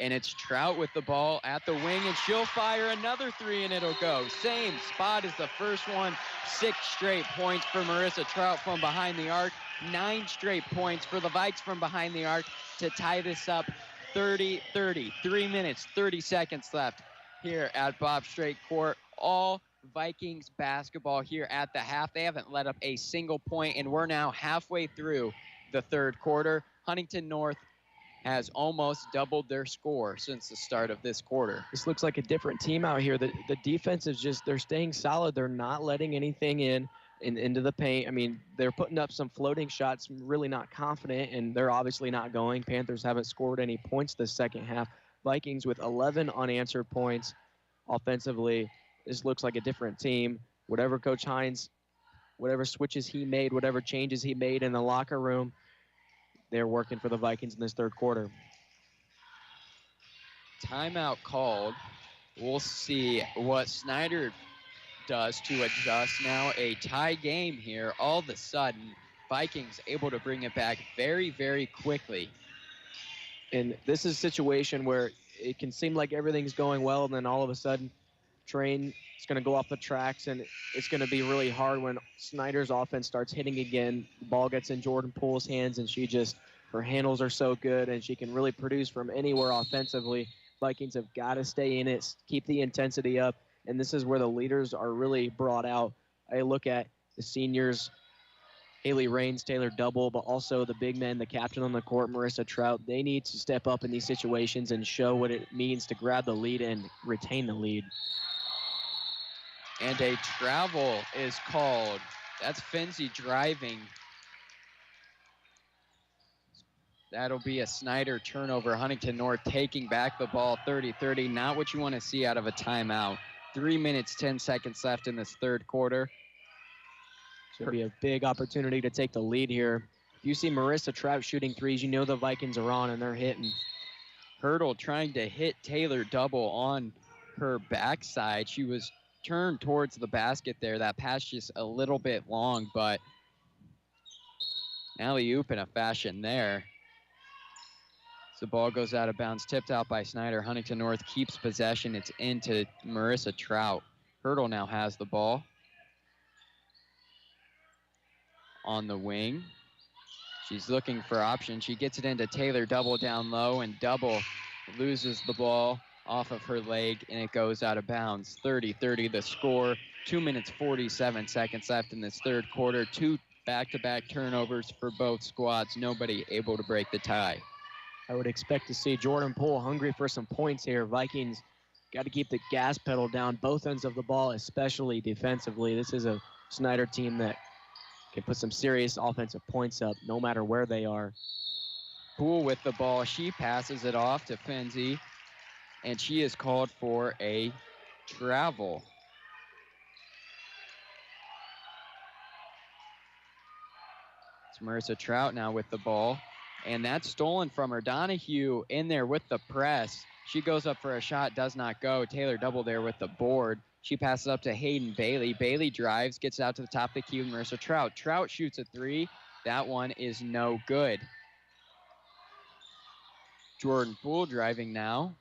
And it's Trout with the ball at the wing, and she'll fire another 3, and it'll go. Same spot as the first one. 6 straight points for Marissa Trout from behind the arc. 9 straight points for the Vikes from behind the arc to tie this up 30-30. 3 minutes, 30 seconds left here at Bob Strait Court. All Vikings basketball here at the half. They haven't let up a single point, and we're now halfway through the third quarter. Huntington North has almost doubled their score since the start of this quarter. This looks like a different team out here. The defense is just, they're staying solid. They're not letting anything into the paint. I mean, they're putting up some floating shots, really not confident, and they're obviously not going. Panthers haven't scored any points this second half. Vikings with 11 unanswered points offensively. This looks like a different team. Whatever Coach Hines, whatever switches he made, whatever changes he made in the locker room, they're working for the Vikings in this third quarter. Timeout called. We'll see what Snider does to adjust. Now a tie game here. All of a sudden, Vikings able to bring it back very, very quickly. And this is a situation where it can seem like everything's going well, and then all of a sudden, train is going to go off the tracks, and it's going to be really hard when Snider's offense starts hitting again. The ball gets in Jordan Poole's hands, and her handles are so good, and she can really produce from anywhere offensively. Vikings have got to stay in it, keep the intensity up, and this is where the leaders are really brought out. I look at the seniors, Haley Raines, Taylor Double, but also the big men, the captain on the court, Marissa Trout. They need to step up in these situations and show what it means to grab the lead and retain the lead. And a travel is called. That's Fenzi driving. That'll be a Snider turnover. Huntington North taking back the ball 30-30. Not what you want to see out of a timeout. 3 minutes, 10 seconds left in this third quarter. Should be a big opportunity to take the lead here. If you see Marissa Trout shooting threes, you know the Vikings are on and they're hitting. Hurdle trying to hit Taylor Double on her backside. She was turned towards the basket there. That pass just a little bit long, but alley-oop in a fashion there. So the ball goes out of bounds, tipped out by Snider. Huntington North keeps possession. It's into Marissa Trout. Hurdle now has the ball on the wing. She's looking for options. She gets it into Taylor Double down low, and Double loses the ball off of her leg, and it goes out of bounds. 30-30 the score. 2 minutes, 47 seconds left in this third quarter. 2 back-to-back turnovers for both squads. Nobody able to break the tie. I would expect to see Jordan Poole hungry for some points here. Vikings got to keep the gas pedal down, both ends of the ball, especially defensively. This is a Snider team that can put some serious offensive points up no matter where they are. Poole with the ball. She passes it off to Finzi, and she is called for a travel. It's Marissa Trout now with the ball, and that's stolen from her. Donahue in there with the press. She goes up for a shot, does not go. Taylor Double there with the board. She passes up to Hayden Bailey. Bailey drives, gets out to the top of the key with Marissa Trout. Trout shoots a three. That one is no good. Jordan Poole driving now.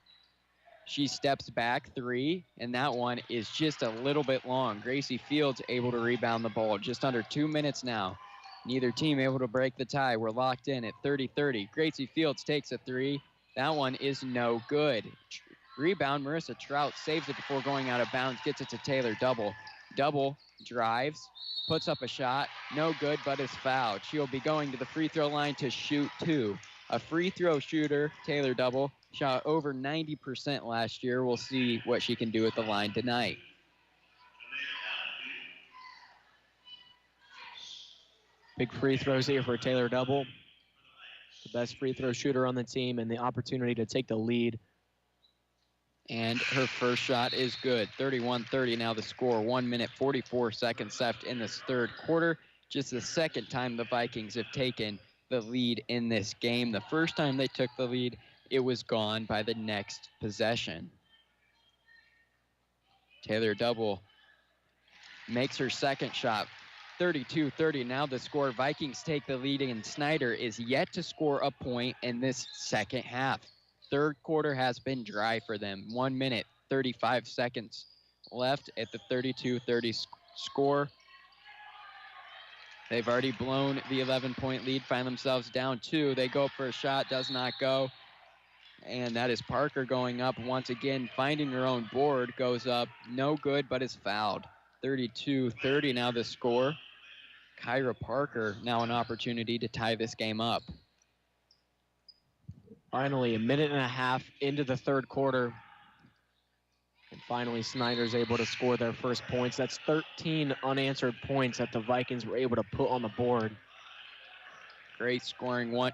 She steps back three, and that one is just a little bit long. Gracie Fields able to rebound the ball. Just under 2 minutes now. Neither team able to break the tie. We're locked in at 30-30. Gracie Fields takes a three. That one is no good. Rebound, Marissa Trout saves it before going out of bounds, gets it to Taylor Double. Double drives, puts up a shot, no good, but is fouled. She'll be going to the free throw line to shoot two. A free throw shooter, Taylor Double, shot over 90% last year. We'll see what she can do at the line tonight. Big free throws here for Taylor Double. The best free throw shooter on the team and the opportunity to take the lead. And her first shot is good. 31-30 now the score. 1 minute, 44 seconds left in this third quarter. Just the second time the Vikings have taken the lead in this game. The first time they took the lead, it was gone by the next possession. Taylor Double makes her second shot. 32-30 now the score. Vikings take the lead, and Snider is yet to score a point in this second half. Third quarter has been dry for them. 1 minute, 35 seconds left at the 32-30 score. They've already blown the 11-point lead, find themselves down two. They go up for a shot, does not go. And that is Parker going up once again, finding her own board, goes up, no good, but is fouled. 32-30 now the score. Kyra Parker now an opportunity to tie this game up. Finally, a minute and a half into the third quarter. And finally, Snider's able to score their first points. That's 13 unanswered points that the Vikings were able to put on the board. Great scoring run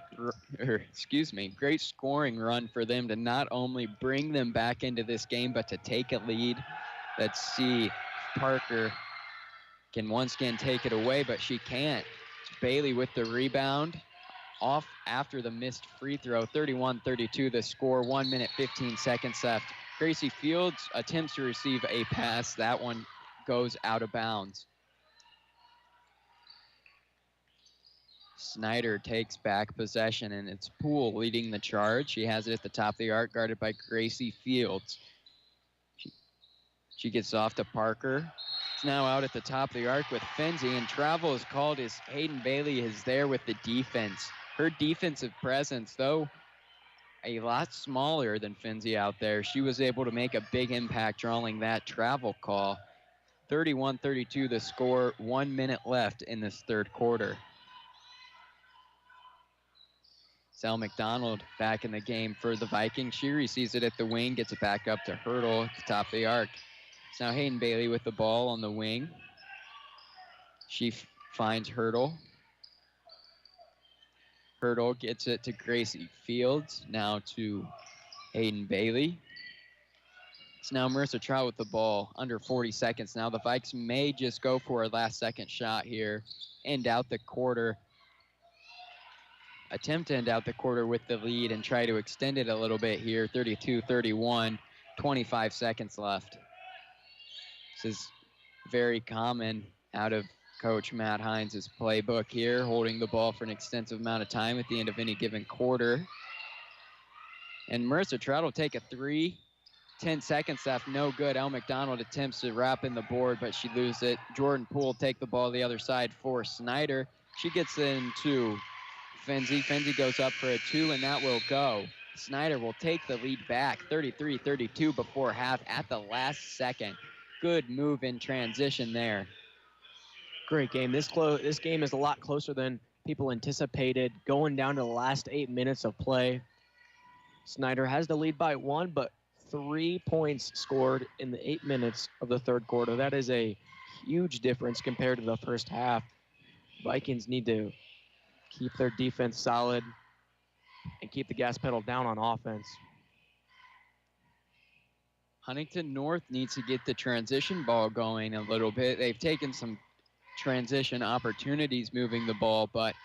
for them to not only bring them back into this game, but to take a lead. Let's see, Parker can once again take it away, but she can't. It's Bailey with the rebound. Off after the missed free throw. 31-32 the score. 1 minute, 15 seconds left. Gracie Fields attempts to receive a pass. That one goes out of bounds. Snider takes back possession, and it's Poole leading the charge. She has it at the top of the arc, guarded by Gracie Fields. She gets off to Parker. It's now out at the top of the arc with Finzi, and travel is called as Hayden Bailey is there with the defense. Her defensive presence, though a lot smaller than Finzi out there, she was able to make a big impact drawing that travel call. 31-32 the score, 1 minute left in this third quarter. Sal McDonald back in the game for the Vikings. She receives it at the wing, gets it back up to Hurdle at the top of the arc. It's now Hayden Bailey with the ball on the wing. She finds Hurdle. Hurdle gets it to Gracie Fields, now to Hayden Bailey. It's now Marissa Trout with the ball, under 40 seconds now. The Vikes may just go for a last-second shot here, end out the quarter. Attempt to end out the quarter with the lead and try to extend it a little bit here. 32-31, 25 seconds left. This is very common out of Coach Matt Hines' playbook here, holding the ball for an extensive amount of time at the end of any given quarter. And Marissa Trout will take a three. 10 seconds left, no good. Elle McDonald attempts to wrap in the board, but she loses it. Jordan Poole will take the ball the other side for Snider. She gets into Finzi. Finzi goes up for a two, and that will go. Snider will take the lead back, 33-32 before half at the last second. Good move in transition there. Great game. This game is a lot closer than people anticipated. Going down to the last 8 minutes of play. Snider has the lead by one, but 3 points scored in the 8 minutes of the third quarter. That is a huge difference compared to the first half. Vikings need to keep their defense solid and keep the gas pedal down on offense. Huntington North needs to get the transition ball going a little bit. They've taken some transition opportunities moving the ball, but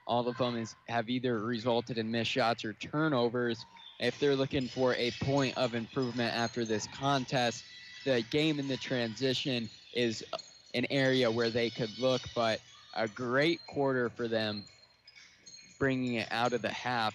all of them have either resulted in missed shots or turnovers. If they're looking for a point of improvement after this contest, the game in the transition is an area where they could look, but a great quarter for them, bringing it out of the half,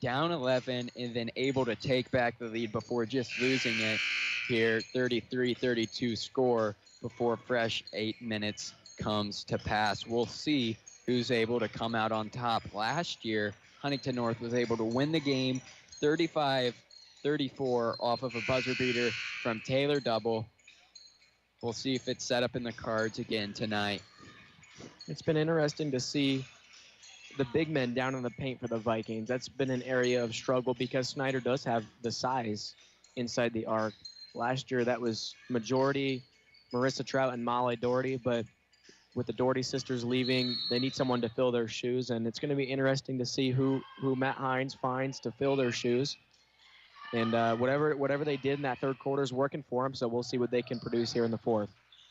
down 11, and then able to take back the lead before just losing it here, 33-32 score before fresh 8 minutes comes to pass. We'll see who's able to come out on top. Last year, Huntington North was able to win the game 35-34 off of a buzzer beater from Taylor Double. We'll see if it's set up in the cards again tonight. It's been interesting to see the big men down in the paint for the Vikings. That's been an area of struggle because Snider does have the size inside the arc. Last year, that was majority Marissa Trout and Molly Doherty, but with the Doherty sisters leaving, they need someone to fill their shoes, and it's going to be interesting to see who Matt Hines finds to fill their shoes. And whatever they did in that third quarter is working for them, so we'll see what they can produce here in the fourth.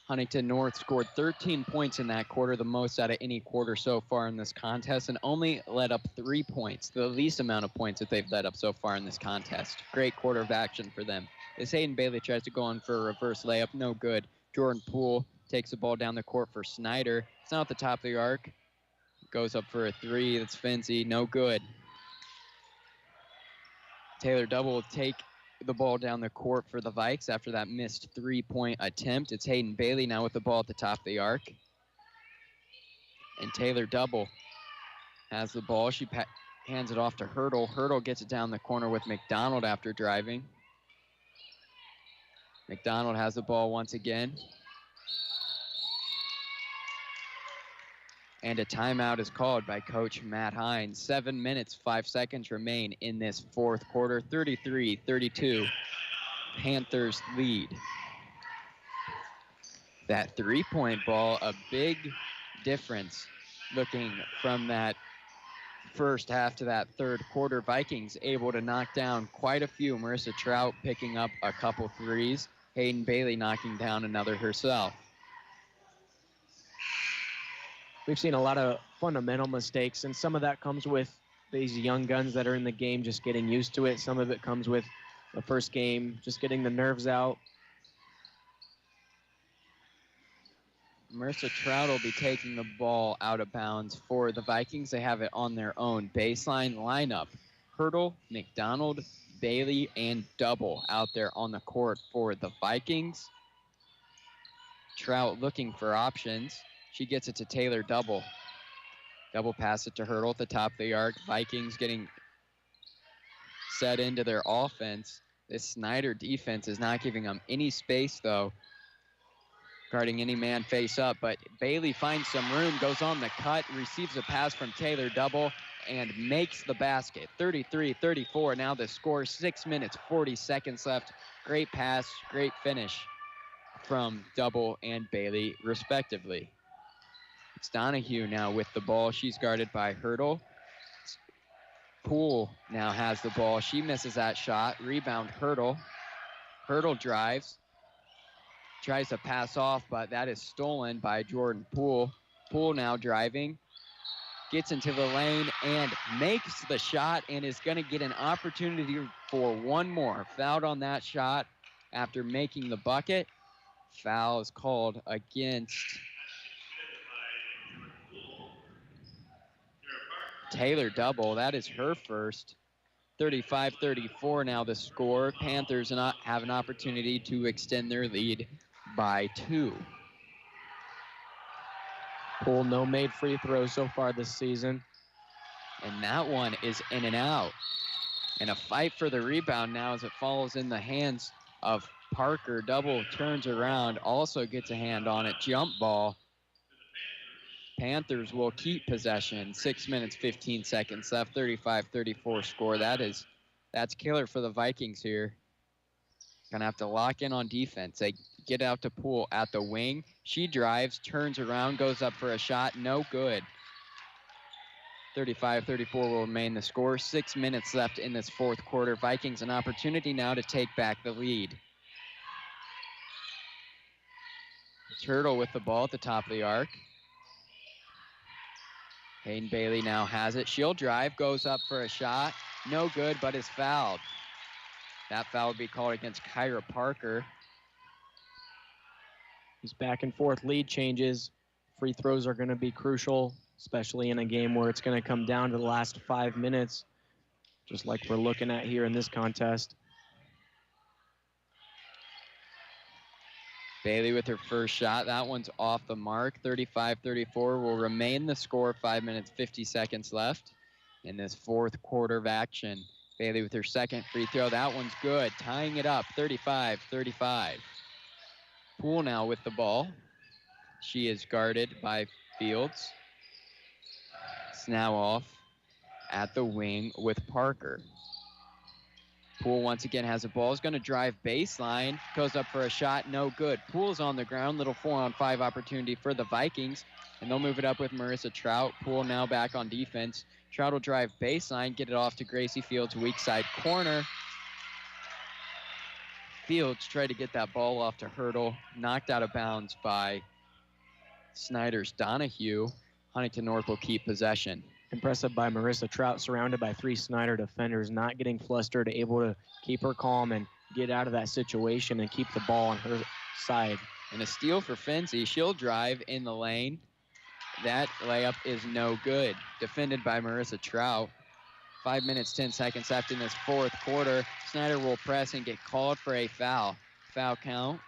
Huntington North scored 13 points in that quarter, the most out of any quarter so far in this contest, and only let up 3 points, the least amount of points that they've let up so far in this contest. Great quarter of action for them. As Hayden Bailey tries to go on for a reverse layup, no good. Jordan Poole takes the ball down the court for Snider. It's not at the top of the arc. Goes up for a three. That's Finzi. No good. Taylor Double will take the ball down the court for the Vikes after that missed three-point attempt. It's Hayden Bailey now with the ball at the top of the arc. And Taylor Double has the ball. She hands it off to Hurdle. Hurdle gets it down the corner with McDonald after driving. McDonald has the ball once again. And a timeout is called by Coach Matt Hines. 7 minutes, 5 seconds remain in this fourth quarter. 33-32, Panthers lead. That three-point ball, a big difference looking from that first half to that third quarter. Vikings able to knock down quite a few. Marissa Trout picking up a couple threes. Hayden Bailey knocking down another herself. We've seen a lot of fundamental mistakes, and some of that comes with these young guns that are in the game just getting used to it. Some of it comes with the first game, just getting the nerves out. Marissa Trout will be taking the ball out of bounds for the Vikings. They have it on their own baseline lineup. Hurdle, McDonald, Bailey, and Double out there on the court for the Vikings. Trout looking for options. She gets it to Taylor Double. Double pass it to Hurdle at the top of the arc. Vikings getting set into their offense. This Snider defense is not giving them any space, though, guarding any man face up. But Bailey finds some room, goes on the cut, receives a pass from Taylor Double, and makes the basket. 33-34 now the score. 6 minutes, 40 seconds left. Great pass, great finish from Double and Bailey, respectively. It's Donahue now with the ball. She's guarded by Hurdle. Poole now has the ball. She misses that shot. Rebound Hurdle. Hurdle drives. Tries to pass off, but that is stolen by Jordan Poole. Poole now driving. Gets into the lane and makes the shot and is going to get an opportunity for one more. Fouled on that shot after making the bucket. Foul is called against Taylor Double. That is her first. 35-34 now the score. Panthers have an opportunity to extend their lead by 2. Poole no made free throws so far this season. And that one is in and out. And a fight for the rebound now as it falls in the hands of Parker. Double turns around, also gets a hand on it. Jump ball. Panthers will keep possession. 6 minutes, 15 seconds left. 35-34 score. That's killer for the Vikings here. Gonna have to lock in on defense. They get out to Poole at the wing. She drives, turns around, goes up for a shot. No good. 35-34 will remain the score. 6 minutes left in this fourth quarter. Vikings an opportunity now to take back the lead. Turtle with the ball at the top of the arc. Hayden Bailey now has it. She'll drive, goes up for a shot. No good, but is fouled. That foul would be called against Kyra Parker. These back and forth lead changes. Free throws are going to be crucial, especially in a game where it's going to come down to the last 5 minutes, just like we're looking at here in this contest. Bailey with her first shot. That one's off the mark. 35-34 will remain the score. 5 minutes, 50 seconds left in this fourth quarter of action. Bailey with her second free throw. That one's good. Tying it up, 35-35. Poole now with the ball. She is guarded by Fields. It's now off at the wing with Parker. Poole once again has the ball. Is going to drive baseline. Goes up for a shot. No good. Poole's on the ground. Little 4-on-5 opportunity for the Vikings. And they'll move it up with Marissa Trout. Poole now back on defense. Trout will drive baseline. Get it off to Gracie Fields. Weak side corner. Fields tried to get that ball off to Hurdle. Knocked out of bounds by Snider's Donahue. Huntington North will keep possession. Impressive by Marissa Trout, surrounded by 3 Snider defenders, not getting flustered, able to keep her calm and get out of that situation and keep the ball on her side. And a steal for Finzi. She'll drive in the lane. That layup is no good. Defended by Marissa Trout. 5 minutes, 10 seconds left in this fourth quarter. Snider will press and get called for a foul. Foul count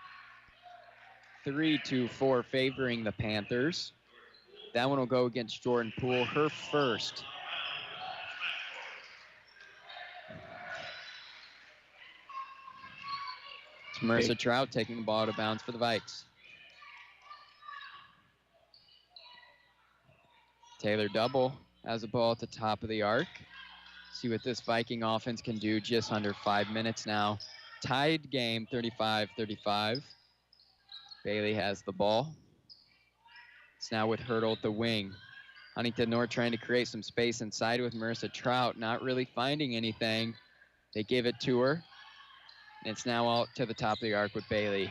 3-4 favoring the Panthers. That one will go against Jordan Poole, her first. It's Marissa Trout taking the ball out of bounds for the Vikes. Taylor Double has the ball at the top of the arc. See what this Viking offense can do just under 5 minutes now. Tied game, 35-35. Bailey has the ball. It's now with Hurdle at the wing. Huntington North trying to create some space inside with Marissa Trout, not really finding anything. They give it to her. And it's now out to the top of the arc with Bailey.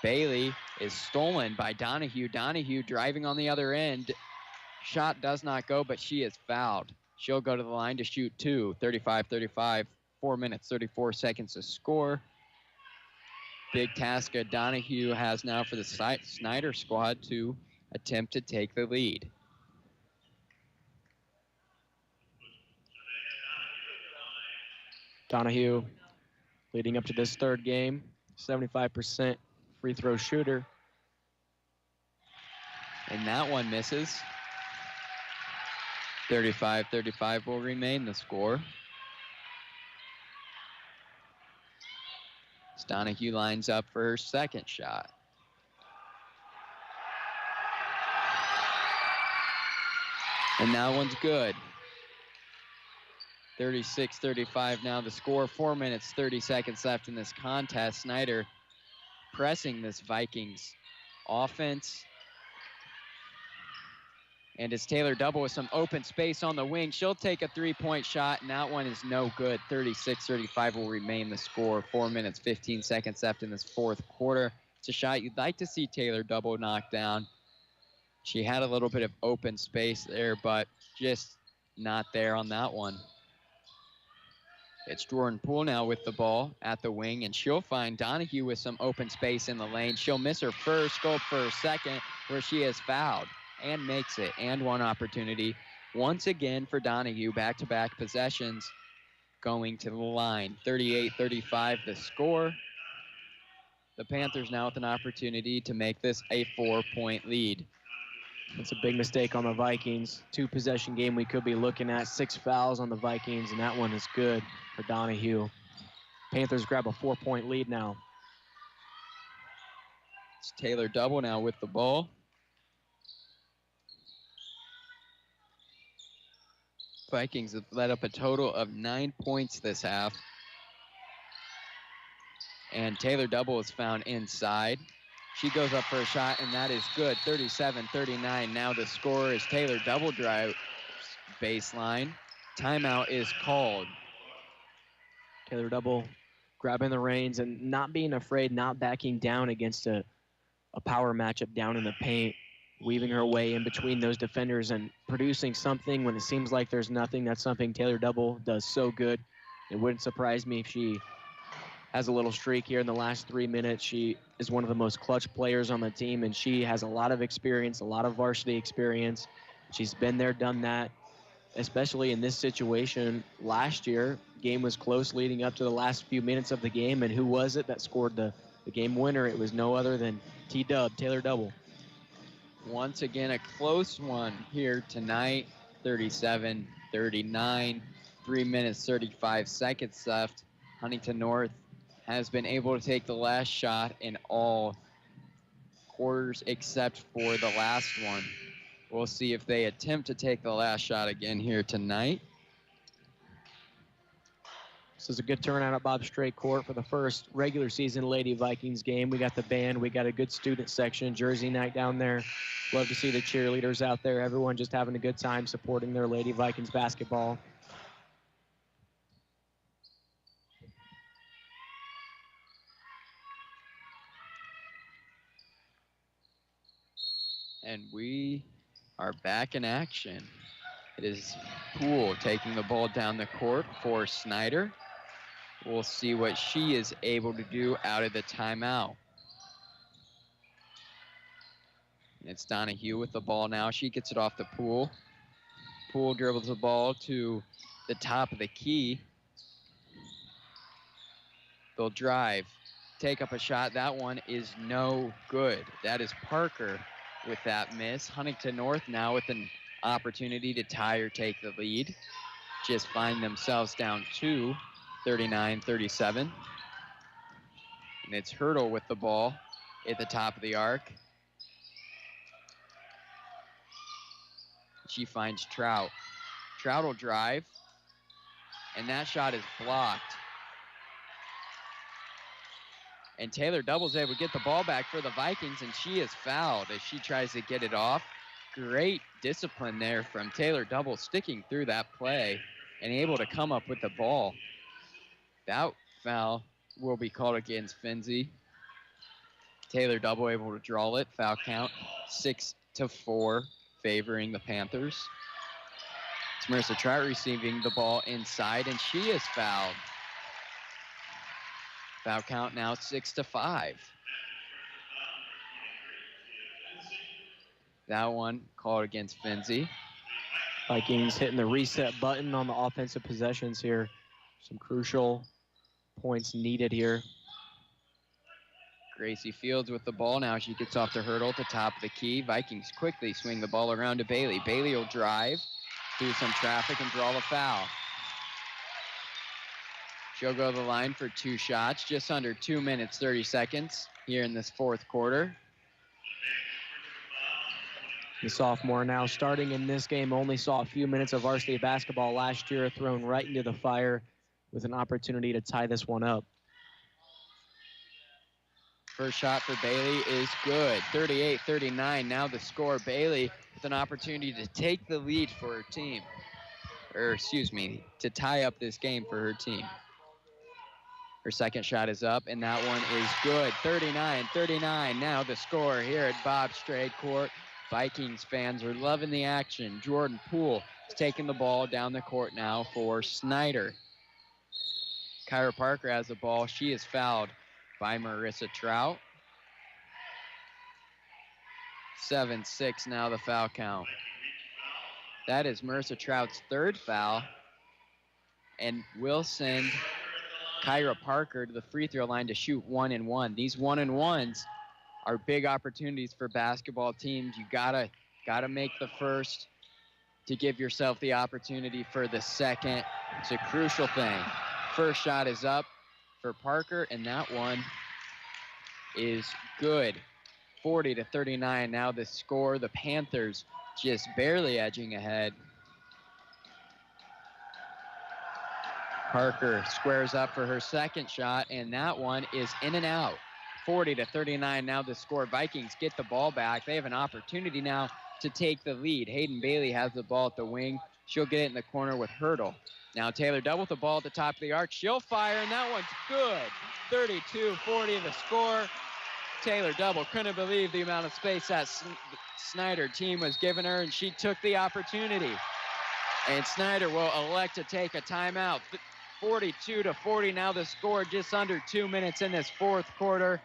Bailey is stolen by Donahue. Donahue driving on the other end. Shot does not go, but she is fouled. She'll go to the line to shoot 2. 35-35, 4 minutes, 34 seconds to score. Big task Donahue has now for the Snider squad to attempt to take the lead. Donahue leading up to this third game, 75% free throw shooter. And that one misses. 35-35 will remain the score. Donahue lines up for her second shot. And that one's good. 36-35 now the score. 4 minutes, 30 seconds left in this contest. Snider pressing this Vikings offense. And it's Taylor Double with some open space on the wing. She'll take a three-point shot, and that one is no good. 36-35 will remain the score. 4 minutes, 15 seconds left in this fourth quarter. It's a shot you'd like to see Taylor Double knock down. She had a little bit of open space there, but just not there on that one. It's Jordan Poole now with the ball at the wing, and she'll find Donahue with some open space in the lane. She'll miss her first, go for her second, where she is fouled. And makes it, and one opportunity once again for Donahue. Back-to-back possessions going to the line. 38-35 the score. The Panthers now with an opportunity to make this a 4-point lead. That's a big mistake on the Vikings. 2-possession game we could be looking at. 6 fouls on the Vikings, and that one is good for Donahue. Panthers grab a 4-point lead now. It's Taylor Double now with the ball. Vikings have let up a total of 9 points this half. And Taylor Double is found inside. She goes up for a shot, and that is good. 37-39. Now the score is Taylor Double drive baseline. Timeout is called. Taylor Double grabbing the reins and not being afraid, not backing down against a power matchup down in the paint, weaving her way in between those defenders and producing something when it seems like there's nothing. That's something Taylor Double does so good. It wouldn't surprise me if she has a little streak here in the last 3 minutes. She is one of the most clutch players on the team, and she has a lot of experience, a lot of varsity experience. She's been there, done that, especially in this situation. Last year, game was close leading up to the last few minutes of the game, and who was it that scored the game winner? It was no other than T-Dub, Taylor Double. Once again, a close one here tonight, 37-39, 3 minutes, 35 seconds left. Huntington North has been able to take the last shot in all quarters except for the last one. We'll see if they attempt to take the last shot again here tonight. This is a good turnout at Bob Strait Court for the first regular season Lady Vikings game. We got the band, we got a good student section, Jersey night down there. Love to see the cheerleaders out there, everyone just having a good time supporting their Lady Vikings basketball. And we are back in action. It is Poole taking the ball down the court for Snider. We'll see what she is able to do out of the timeout. And it's Donahue with the ball now. She gets it off the Poole. Poole dribbles the ball to the top of the key. They'll drive, take up a shot. That one is no good. That is Parker with that miss. Huntington North now with an opportunity to tie or take the lead. Just find themselves down 2, 39-37. And it's Hurdle with the ball at the top of the arc. She finds Trout. Trout will drive, and that shot is blocked. And Taylor Double's able to get the ball back for the Vikings, and she is fouled as she tries to get it off. Great discipline there from Taylor Double, sticking through that play and able to come up with the ball. That foul will be called against Finzi. Taylor Double able to draw it. Foul count 6-4, favoring the Panthers. It's Marissa Trout receiving the ball inside, and she is fouled. Foul count now 6-5. That one called against Finzi. Vikings hitting the reset button on the offensive possessions here. Some crucial points needed here. Gracie Fields with the ball now. She gets off to Hurdle at the top of the key. Vikings quickly swing the ball around to Bailey. Bailey will drive through some traffic and draw the foul. She'll go to the line for 2 shots, just under 2 minutes, 30 seconds here in this fourth quarter. The sophomore now starting in this game only saw a few minutes of varsity basketball last year, thrown right into the fire with an opportunity to tie this one up. First shot for Bailey is good, 38-39. Now the score, Bailey with an opportunity to take the lead for her team. To tie up this game for her team. Her second shot is up, and that one is good, 39-39. Now the score here at Bob Strait Court. Vikings fans are loving the action. Jordan Poole is taking the ball down the court now for Snider. Kyra Parker has the ball. She is fouled by Marissa Trout. 7-6 now the foul count. That is Marissa Trout's third foul, and will send Kyra Parker to the free throw line to shoot 1-1. These 1-1s are big opportunities for basketball teams. You gotta make the first to give yourself the opportunity for the second. It's a crucial thing. First shot is up for Parker, and that one is good. 40-39 now the score. The Panthers just barely edging ahead. Parker squares up for her second shot, and that one is in and out. 40-39 now the score. Vikings get the ball back. They have an opportunity now to take the lead. Hayden Bailey has the ball at the wing. She'll get it in the corner with Hurdle. Now Taylor Double with the ball at the top of the arc. She'll fire, and that one's good. 32-40 the score. Taylor Double couldn't believe the amount of space that Snider team was giving her, and she took the opportunity. And Snider will elect to take a timeout. 42-40 now the score, just under 2 minutes in this fourth quarter.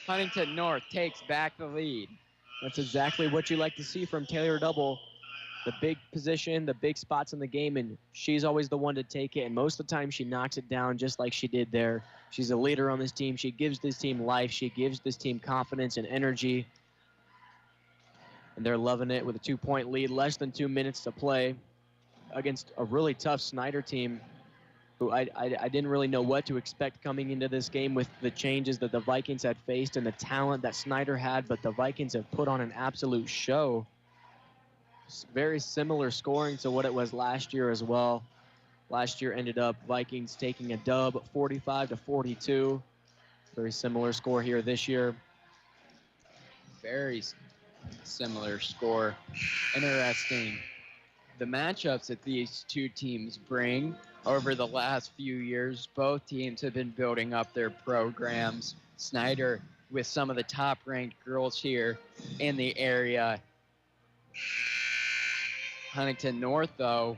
Huntington North takes back the lead. That's exactly what you like to see from Taylor Double. The big position, the big spots in the game, and she's always the one to take it, and most of the time she knocks it down just like she did there. She's a leader on this team. She gives this team life. She gives this team confidence and energy, and they're loving it with a 2-point lead, less than 2 minutes to play against a really tough Snider team who I didn't really know what to expect coming into this game with the changes that the Vikings had faced and the talent that Snider had, but the Vikings have put on an absolute show. It's very similar scoring to what it was last year as well. Last year ended up Vikings taking a dub, 45-42. Very similar score here this year. Very similar score. Interesting. The matchups that these two teams bring over the last few years, both teams have been building up their programs. Snider with some of the top-ranked girls here in the area. Huntington North, though,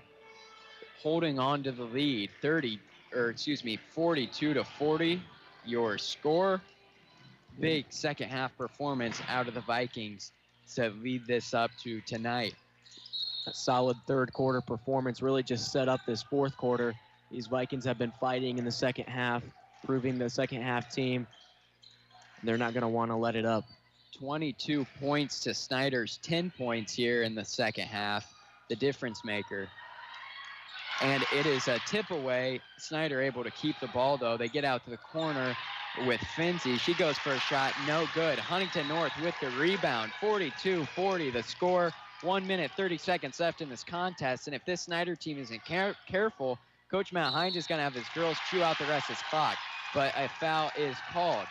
holding on to the lead, 42-40, your score. Big second-half performance out of the Vikings to lead this up to tonight. A solid third-quarter performance really just set up this fourth quarter. These Vikings have been fighting in the second half, proving the second-half team. They're not going to want to let it up. 22 points to Snider's 10 points here in the second half, the difference maker. And it is a tip away. Snider able to keep the ball, though. They get out to the corner with Finzi. She goes for a shot, no good. Huntington North with the rebound, 42-40 the score. 1 minute, 30 seconds left in this contest, and if this Snider team isn't careful, Coach Matt Hines is going to have his girls chew out the rest of this clock. But a foul is called.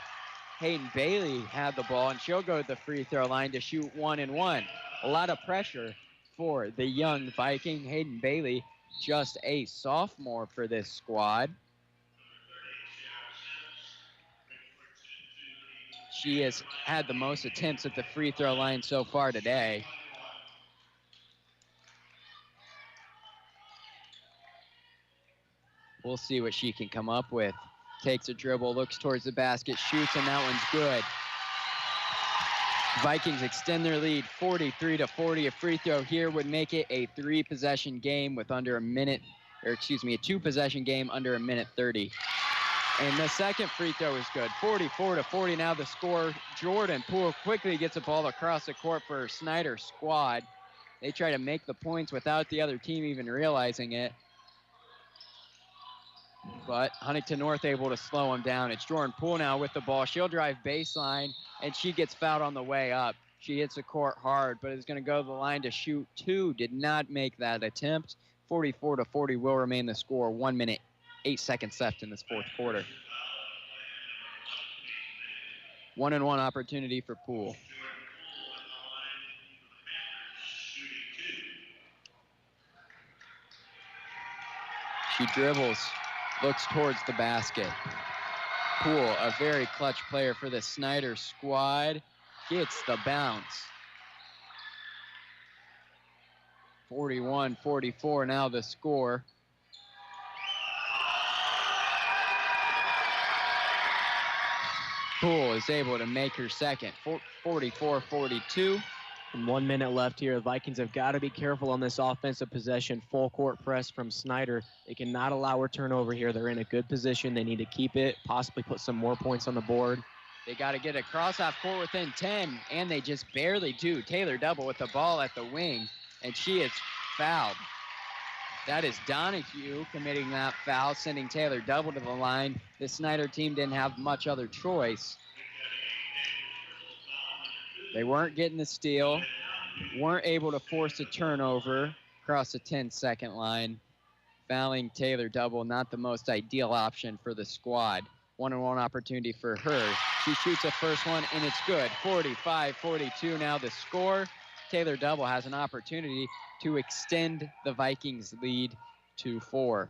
Hayden Bailey had the ball, and she'll go to the free throw line to shoot 1-1. A lot of pressure for the young Viking. Hayden Bailey, just a sophomore for this squad. She has had the most attempts at the free throw line so far today. We'll see what she can come up with. Takes a dribble, looks towards the basket, shoots, and that one's good. Vikings extend their lead 43-40. A free throw here would make it a two-possession game under a minute 30. And the second free throw is good. 44-40 now the score. Jordan Poole quickly gets the ball across the court for Snider squad. They try to make the points without the other team even realizing it. But Huntington North able to slow him down. It's Jordan Poole now with the ball. She'll drive baseline, and she gets fouled on the way up. She hits the court hard, but is going to go to the line to shoot two. Did not make that attempt. 44-40 will remain the score. 1 minute, 8 seconds left in this fourth quarter. 1-and-1 opportunity for Poole. She dribbles. Looks towards the basket. Poole, a very clutch player for the Snider squad, gets the bounce. 41-44 now the score. Poole is able to make her second. 44-42. And 1 minute left here. The Vikings have got to be careful on this offensive possession. Full court press from Snider. They cannot allow a turnover here. They're in a good position. They need to keep it, possibly put some more points on the board. They got to get across half court within 10, and they just barely do. Taylor Double with the ball at the wing, and she is fouled. That is Donahue committing that foul, sending Taylor Double to the line. The Snider team didn't have much other choice. They weren't getting the steal, weren't able to force a turnover across the 10-second line. fouling Taylor Double, not the most ideal option for the squad. One-on-one opportunity for her. She shoots a first one, and it's good. 45-42 now the score. Taylor Double has an opportunity to extend the Vikings lead to 4.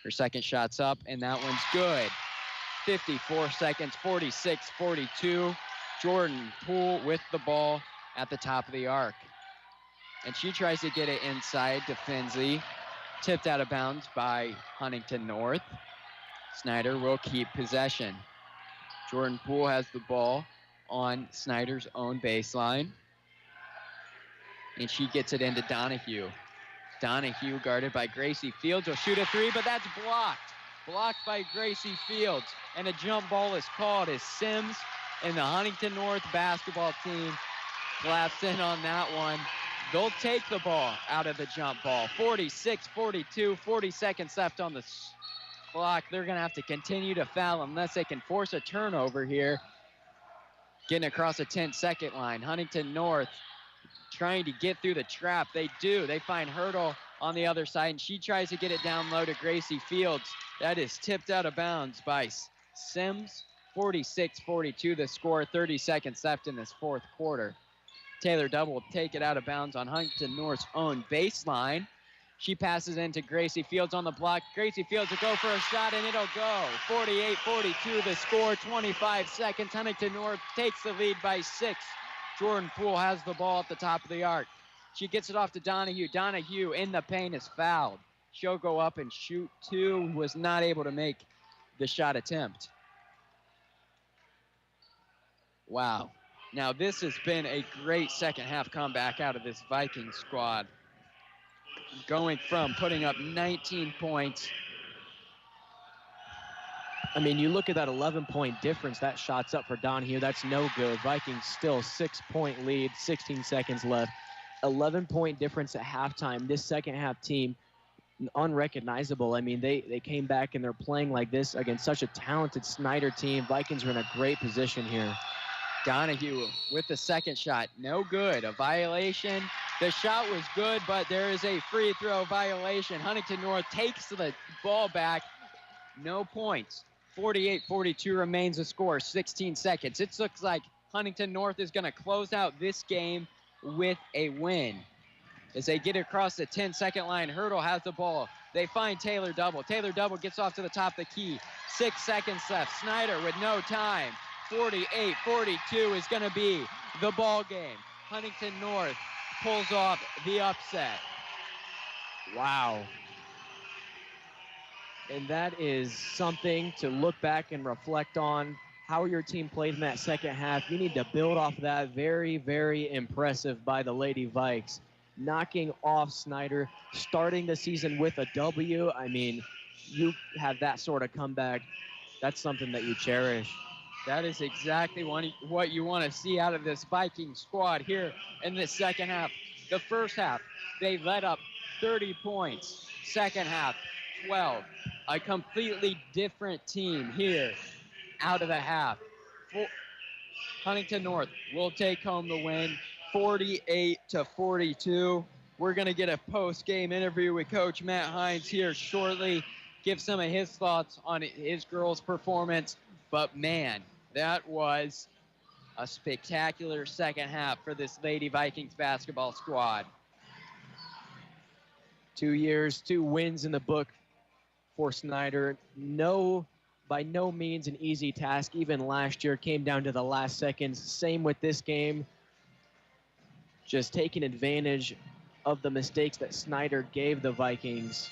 Her second shot's up, and that one's good. 54 seconds, 46-42. Jordan Poole with the ball at the top of the arc. And she tries to get it inside to Finley. Tipped out of bounds by Huntington North. Snider will keep possession. Jordan Poole has the ball on Snider's own baseline. And she gets it into Donahue. Donahue, guarded by Gracie Fields, will shoot a three, but that's blocked. Blocked by Gracie Fields. And a jump ball is called as Sims and the Huntington North basketball team collapsed in on that one. They'll take the ball out of the jump ball. 46-42, 40 seconds left on the clock. They're going to have to continue to foul unless they can force a turnover here. Getting across the 10-second line. Huntington North trying to get through the trap. They do. They find Hurdle on the other side, and she tries to get it down low to Gracie Fields. That is tipped out of bounds by Sims. 46-42 the score. 30 seconds left in this fourth quarter. Taylor Double will take it out of bounds on Huntington North's own baseline. She passes into Gracie Fields on the block. Gracie Fields will go for a shot, and it'll go. 48-42 the score, 25 seconds. Huntington North takes the lead by 6. Jordan Poole has the ball at the top of the arc. She gets it off to Donahue. Donahue in the paint is fouled. She'll go up and shoot 2. Was not able to make the shot attempt. Wow. Now, this has been a great second-half comeback out of this Vikings squad. Going from putting up 19 points. I mean, you look at that 11-point difference. That shot's up for Donahue. That's no good. Vikings still 6-point lead, 16 seconds left. 11-point difference at halftime. This second-half team, unrecognizable. I mean, they came back and they're playing like this against such a talented Snider team. Vikings are in a great position here. Donahue with the second shot. No good. A violation. The shot was good, but there is a free throw violation. Huntington North takes the ball back. No points. 48-42 remains the score. 16 seconds. It looks like Huntington North is going to close out this game with a win. As they get across the 10-second line, Hurdle has the ball. They find Taylor Double. Taylor Double gets off to the top of the key. 6 seconds left. Snider with no time. 48-42 is going to be the ball game. Huntington North pulls off the upset. Wow. And that is something to look back and reflect on. How your team played in that second half. You need to build off of that. Very, very impressive by the Lady Vikes. Knocking off Snider, starting the season with a W. I mean, you have that sort of comeback. That's something that you cherish. That is exactly what you want to see out of this Viking squad here in the second half. The first half, they led up 30 points. Second half, 12. A completely different team here out of the half. Huntington North will take home the win, 48-42. We're going to get a post-game interview with Coach Matt Hines here shortly, give some of his thoughts on his girls' performance. But, man, that was a spectacular second half for this Lady Vikings basketball squad. 2 years, 2 wins in the book for Snider. By no means an easy task. Even last year came down to the last seconds. Same with this game. Just taking advantage of the mistakes that Snider gave the Vikings.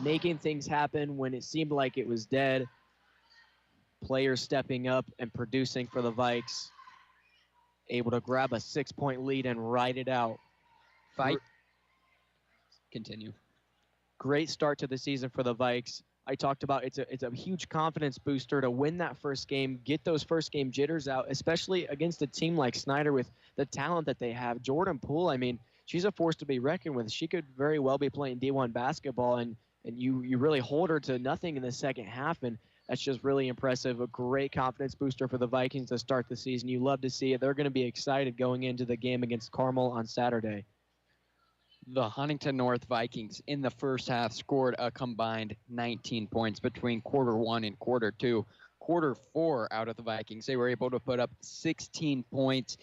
Making things happen when it seemed like it was dead. Players stepping up and producing for the Vikes. Able to grab a 6-point lead and ride it out. Continue. Great start to the season for the Vikes. I talked about it's a huge confidence booster to win that first game, get those first game jitters out, especially against a team like Snider with the talent that they have. Jordan Poole, I mean, she's a force to be reckoned with. She could very well be playing D1 basketball, and you really hold her to nothing in the second half, and that's just really impressive. A great confidence booster for the Vikings to start the season. You love to see it. They're going to be excited going into the game against Carmel on Saturday. The Huntington North Vikings in the first half scored a combined 19 points between quarter 1 and quarter 2. Quarter 4 out of the Vikings, they were able to put up 16 points,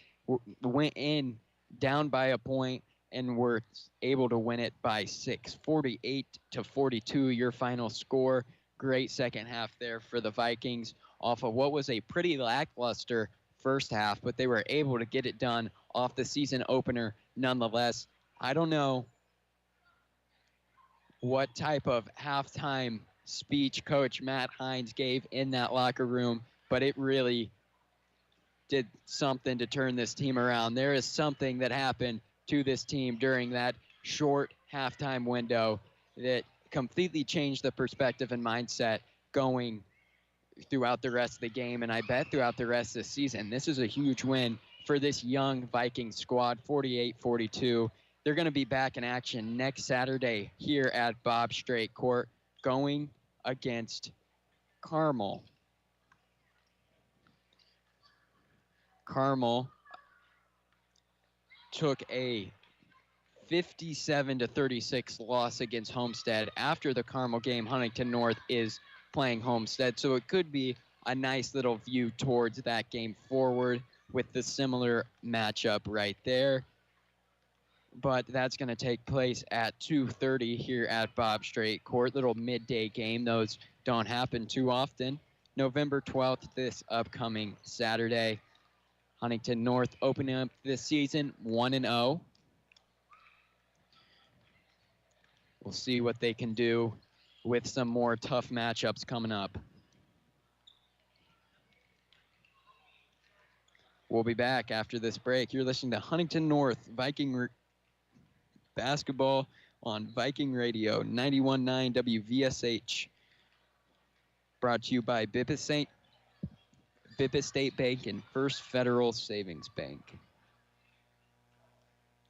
went in down by a point, and were able to win it by 6, 48-42, your final score. Great second half there for the Vikings off of what was a pretty lackluster first half, but they were able to get it done off the season opener nonetheless. I don't know what type of halftime speech Coach Matt Hines gave in that locker room, but it really did something to turn this team around. There is something that happened to this team during that short halftime window that completely changed the perspective and mindset going throughout the rest of the game, and I bet throughout the rest of the season. This is a huge win for this young Vikings squad, 48-42. They're going to be back in action next Saturday here at Bob Strait Court going against Carmel. Carmel took a 57-36 loss against Homestead. After the Carmel game, Huntington North is playing Homestead, so it could be a nice little view towards that game forward with the similar matchup right there. But that's going to take place at 2:30 here at Bob Strait Court. Little midday game. Those don't happen too often. November 12th, this upcoming Saturday. Huntington North opening up this season 1-0. We'll see what they can do with some more tough matchups coming up. We'll be back after this break. You're listening to Huntington North Viking basketball on Viking Radio 91.9 WVSH. Brought to you by Bippa State Bank and First Federal Savings Bank.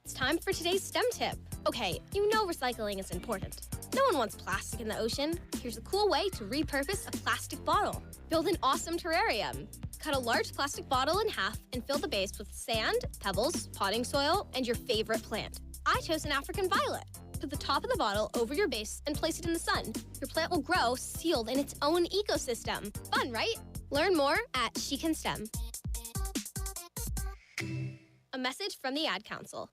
It's time for today's STEM tip. Okay, you know recycling is important. No one wants plastic in the ocean. Here's a cool way to repurpose a plastic bottle. Build an awesome terrarium. Cut a large plastic bottle in half and fill the base with sand, pebbles, potting soil, and your favorite plant. I chose an African violet. Put the top of the bottle over your base and place it in the sun. Your plant will grow sealed in its own ecosystem. Fun, right? Learn more at She Can STEM. A message from the Ad Council.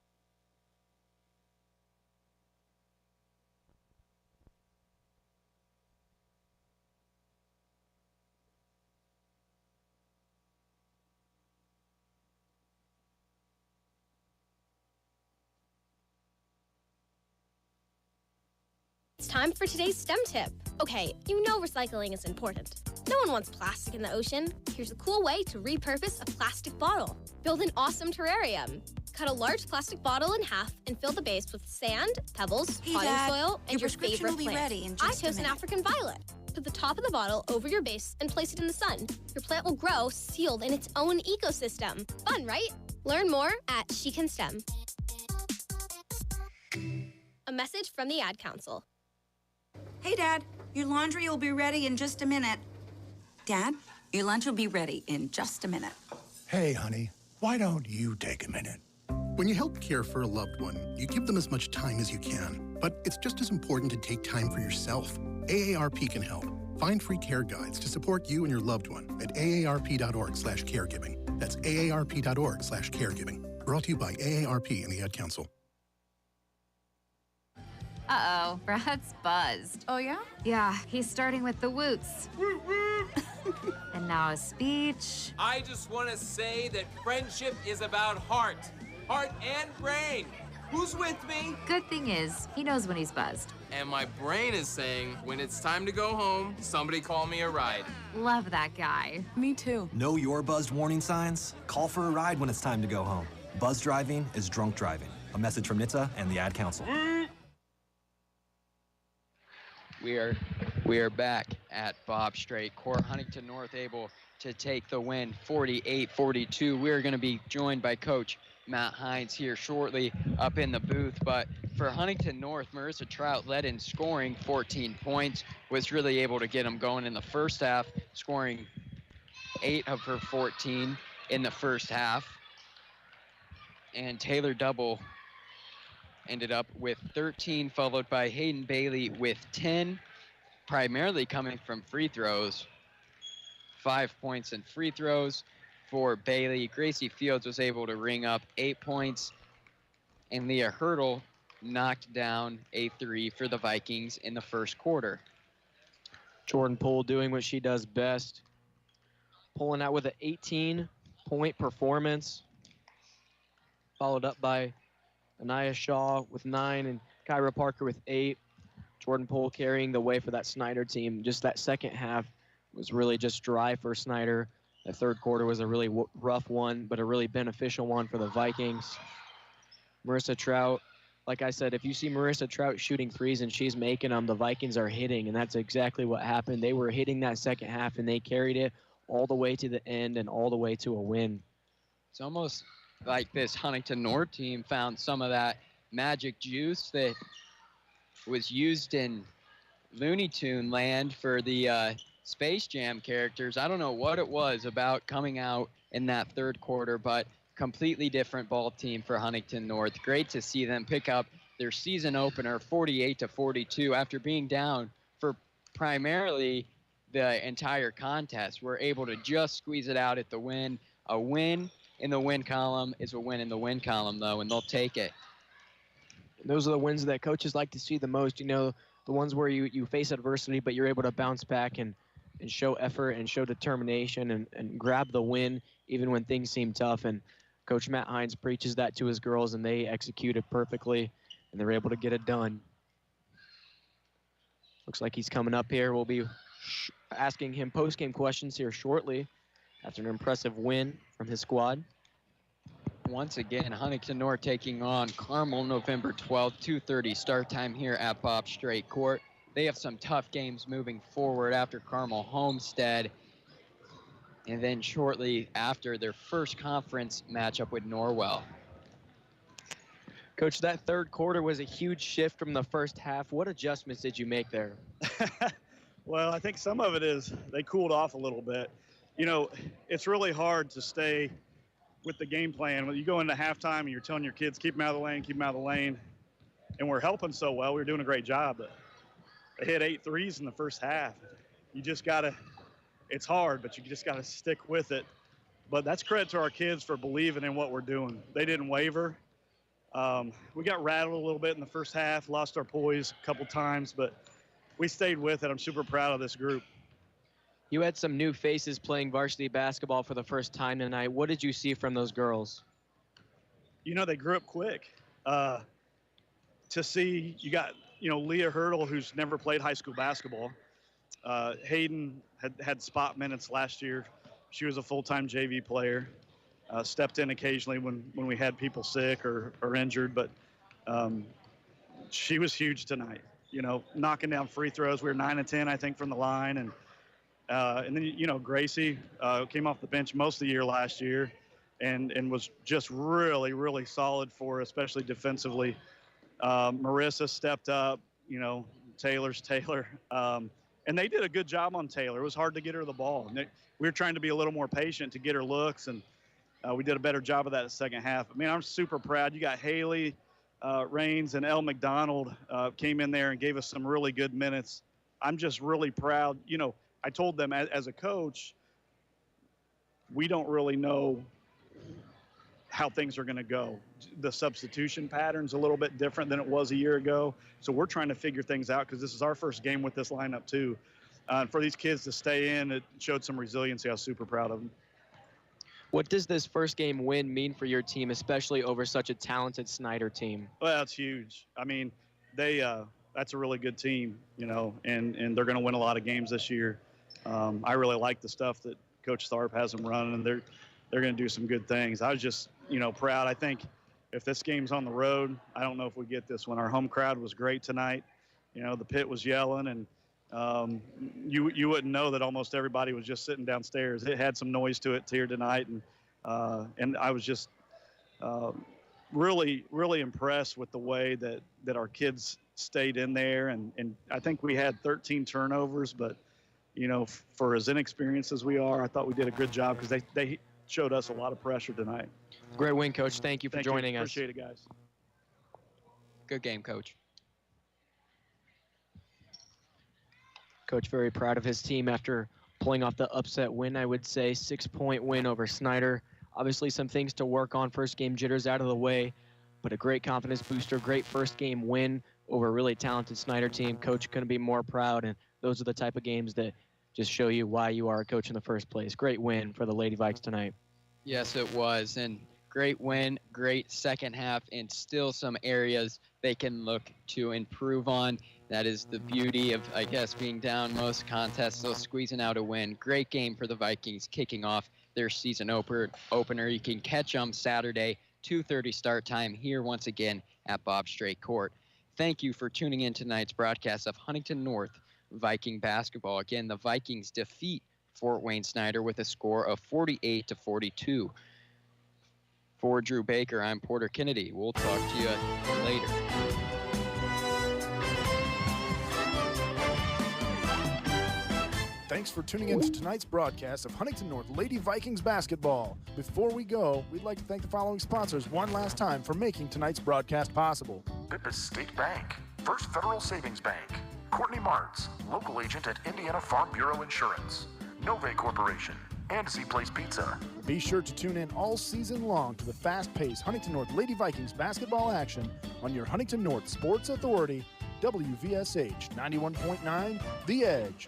It's time for today's STEM tip. Okay, you know recycling is important. No one wants plastic in the ocean. Here's a cool way to repurpose a plastic bottle. Build an awesome terrarium. Cut a large plastic bottle in half and fill the base with sand, pebbles, potting soil, and your favorite plant. Ready in just I chose an African violet. Put the top of the bottle over your base and place it in the sun. Your plant will grow sealed in its own ecosystem. Fun, right? Learn more at She Can STEM. A message from the Ad Council. Hey, Dad, your laundry will be ready in just a minute. Dad, your lunch will be ready in just a minute. Hey, honey, why don't you take a minute? When you help care for a loved one, you give them as much time as you can. But it's just as important to take time for yourself. AARP can help. Find free care guides to support you and your loved one at aarp.org/caregiving. That's aarp.org/caregiving. Brought to you by AARP and the Ad Council. Uh-oh, Brad's buzzed. Oh, yeah? Yeah, he's starting with the woots. And now a speech. I just want to say that friendship is about heart and brain. Who's with me? Good thing is, he knows when he's buzzed. And my brain is saying, when it's time to go home, somebody call me a ride. Love that guy. Me too. Know your buzzed warning signs? Call for a ride when it's time to go home. Buzz driving is drunk driving. A message from NHTSA and the Ad Council. We are back at Bob Strait Court. Huntington North able to take the win 48-42. We're going to be joined by Coach Matt Hines here shortly up in the booth. But for Huntington North, Marissa Trout led in scoring 14 points, was really able to get them going in the first half, scoring 8 of her 14 in the first half. And Taylor Double ended up with 13, followed by Hayden Bailey with 10, primarily coming from free throws. 5 points in free throws for Bailey. Gracie Fields was able to ring up 8 points, and Leah Hurdle knocked down a 3 for the Vikings in the first quarter. Jordan Poole doing what she does best, pulling out with an 18-point performance, followed up by Anaya Shaw with 9 and Kyra Parker with 8. Jordan Poole carrying the way for that Snider team. Just that second half was really just dry for Snider. The third quarter was a really rough one, but a really beneficial one for the Vikings. Marissa Trout, like I said, if you see Marissa Trout shooting threes and she's making them, the Vikings are hitting, and that's exactly what happened. They were hitting that second half, and they carried it all the way to the end and all the way to a win. It's almost like this Huntington North team found some of that magic juice that was used in Looney Tune land for the Space Jam characters. I don't know what it was about coming out in that third quarter, but completely different ball team for Huntington North. Great to see them pick up their season opener 48-42 after being down for primarily the entire contest. We're able to just squeeze it out at the win. A win in the win column is a win in the win column, though, and they'll take it. Those are the wins that coaches like to see the most, you know, the ones where you face adversity, but you're able to bounce back and show effort and show determination and grab the win even when things seem tough. And Coach Matt Hines preaches that to his girls, and they execute it perfectly, and they're able to get it done. Looks like he's coming up here. We'll be asking him post-game questions here shortly after an impressive win from his squad. Once again, Huntington North taking on Carmel November 12th, 2:30 start time here at Bob Strait Court. They have some tough games moving forward after Carmel Homestead, and then shortly after their first conference matchup with Norwell. Coach, that third quarter was a huge shift from the first half. What adjustments did you make there? Well, I think some of it is they cooled off a little bit. You know, it's really hard to stay with the game plan. When you go into halftime and you're telling your kids, keep them out of the lane, keep them out of the lane, and we're helping so well. We're doing a great job. But they hit 8 threes in the first half. You just got to – it's hard, but you just got to stick with it. But that's credit to our kids for believing in what we're doing. They didn't waver. We got rattled a little bit in the first half, lost our poise a couple times, but we stayed with it. I'm super proud of this group. You had some new faces playing varsity basketball for the first time tonight. What did you see from those girls? You know, they grew up quick. To see, you got, you know, Leah Hurdle, who's never played high school basketball. Hayden had spot minutes last year. She was a full-time JV player. Stepped in occasionally when we had people sick or injured, but she was huge tonight. You know, knocking down free throws. We were 9 of 10, I think, from the line, and then, you know, Gracie came off the bench most of the year last year and was just really, really solid for, especially defensively. Marissa stepped up, you know, Taylor's Taylor. And they did a good job on Taylor. It was hard to get her the ball. And we were trying to be a little more patient to get her looks, and we did a better job of that in the second half. I mean, I'm super proud. You got Haley Raines and Elle McDonald came in there and gave us some really good minutes. I'm just really proud. You know, I told them as a coach, we don't really know how things are going to go. The substitution pattern's a little bit different than it was a year ago. So we're trying to figure things out because this is our first game with this lineup too. And for these kids to stay in, it showed some resiliency. I was super proud of them. What does this first game win mean for your team, especially over such a talented Snider team? Well, it's huge. I mean, that's a really good team, you know, and they're going to win a lot of games this year. I really like the stuff that Coach Tharp has them running, and they're going to do some good things. I was just, you know, proud. I think if this game's on the road, I don't know if we get this one. Our home crowd was great tonight. You know, the pit was yelling, and you wouldn't know that almost everybody was just sitting downstairs. It had some noise to it here tonight, and I was just really, really impressed with the way that our kids stayed in there. And I think we had 13 turnovers, but, you know, for as inexperienced as we are, I thought we did a good job because they showed us a lot of pressure tonight. Great win, Coach. Thank you for joining us. Appreciate it, guys. Good game, Coach. Coach very proud of his team after pulling off the upset win, I would say. 6-point win over Snider. Obviously some things to work on. First game jitters out of the way, but a great confidence booster. Great first game win over a really talented Snider team. Coach couldn't be more proud, and those are the type of games that just show you why you are a coach in the first place. Great win for the Lady Vikes tonight. Yes, it was. And great win, great second half, and still some areas they can look to improve on. That is the beauty of, I guess, being down most contests, still squeezing out a win. Great game for the Vikings, kicking off their season opener. You can catch them Saturday, 2:30 start time here once again at Bob Strait Court. Thank you for tuning in to tonight's broadcast of Huntington North Viking basketball. Again, the Vikings defeat Fort Wayne Snider with a score of 48-42. For Drew Baker, I'm Porter Kennedy. We'll talk to you later. Thanks for tuning in to tonight's broadcast of Huntington North Lady Vikings basketball. Before we go, we'd like to thank the following sponsors one last time for making tonight's broadcast possible. Pippis State Bank, First Federal Savings Bank, Courtney Martz, local agent at Indiana Farm Bureau Insurance, Nove Corporation, and Z Place Pizza. Be sure to tune in all season long to the fast-paced Huntington North Lady Vikings basketball action on your Huntington North Sports Authority, WVSH 91.9, The Edge.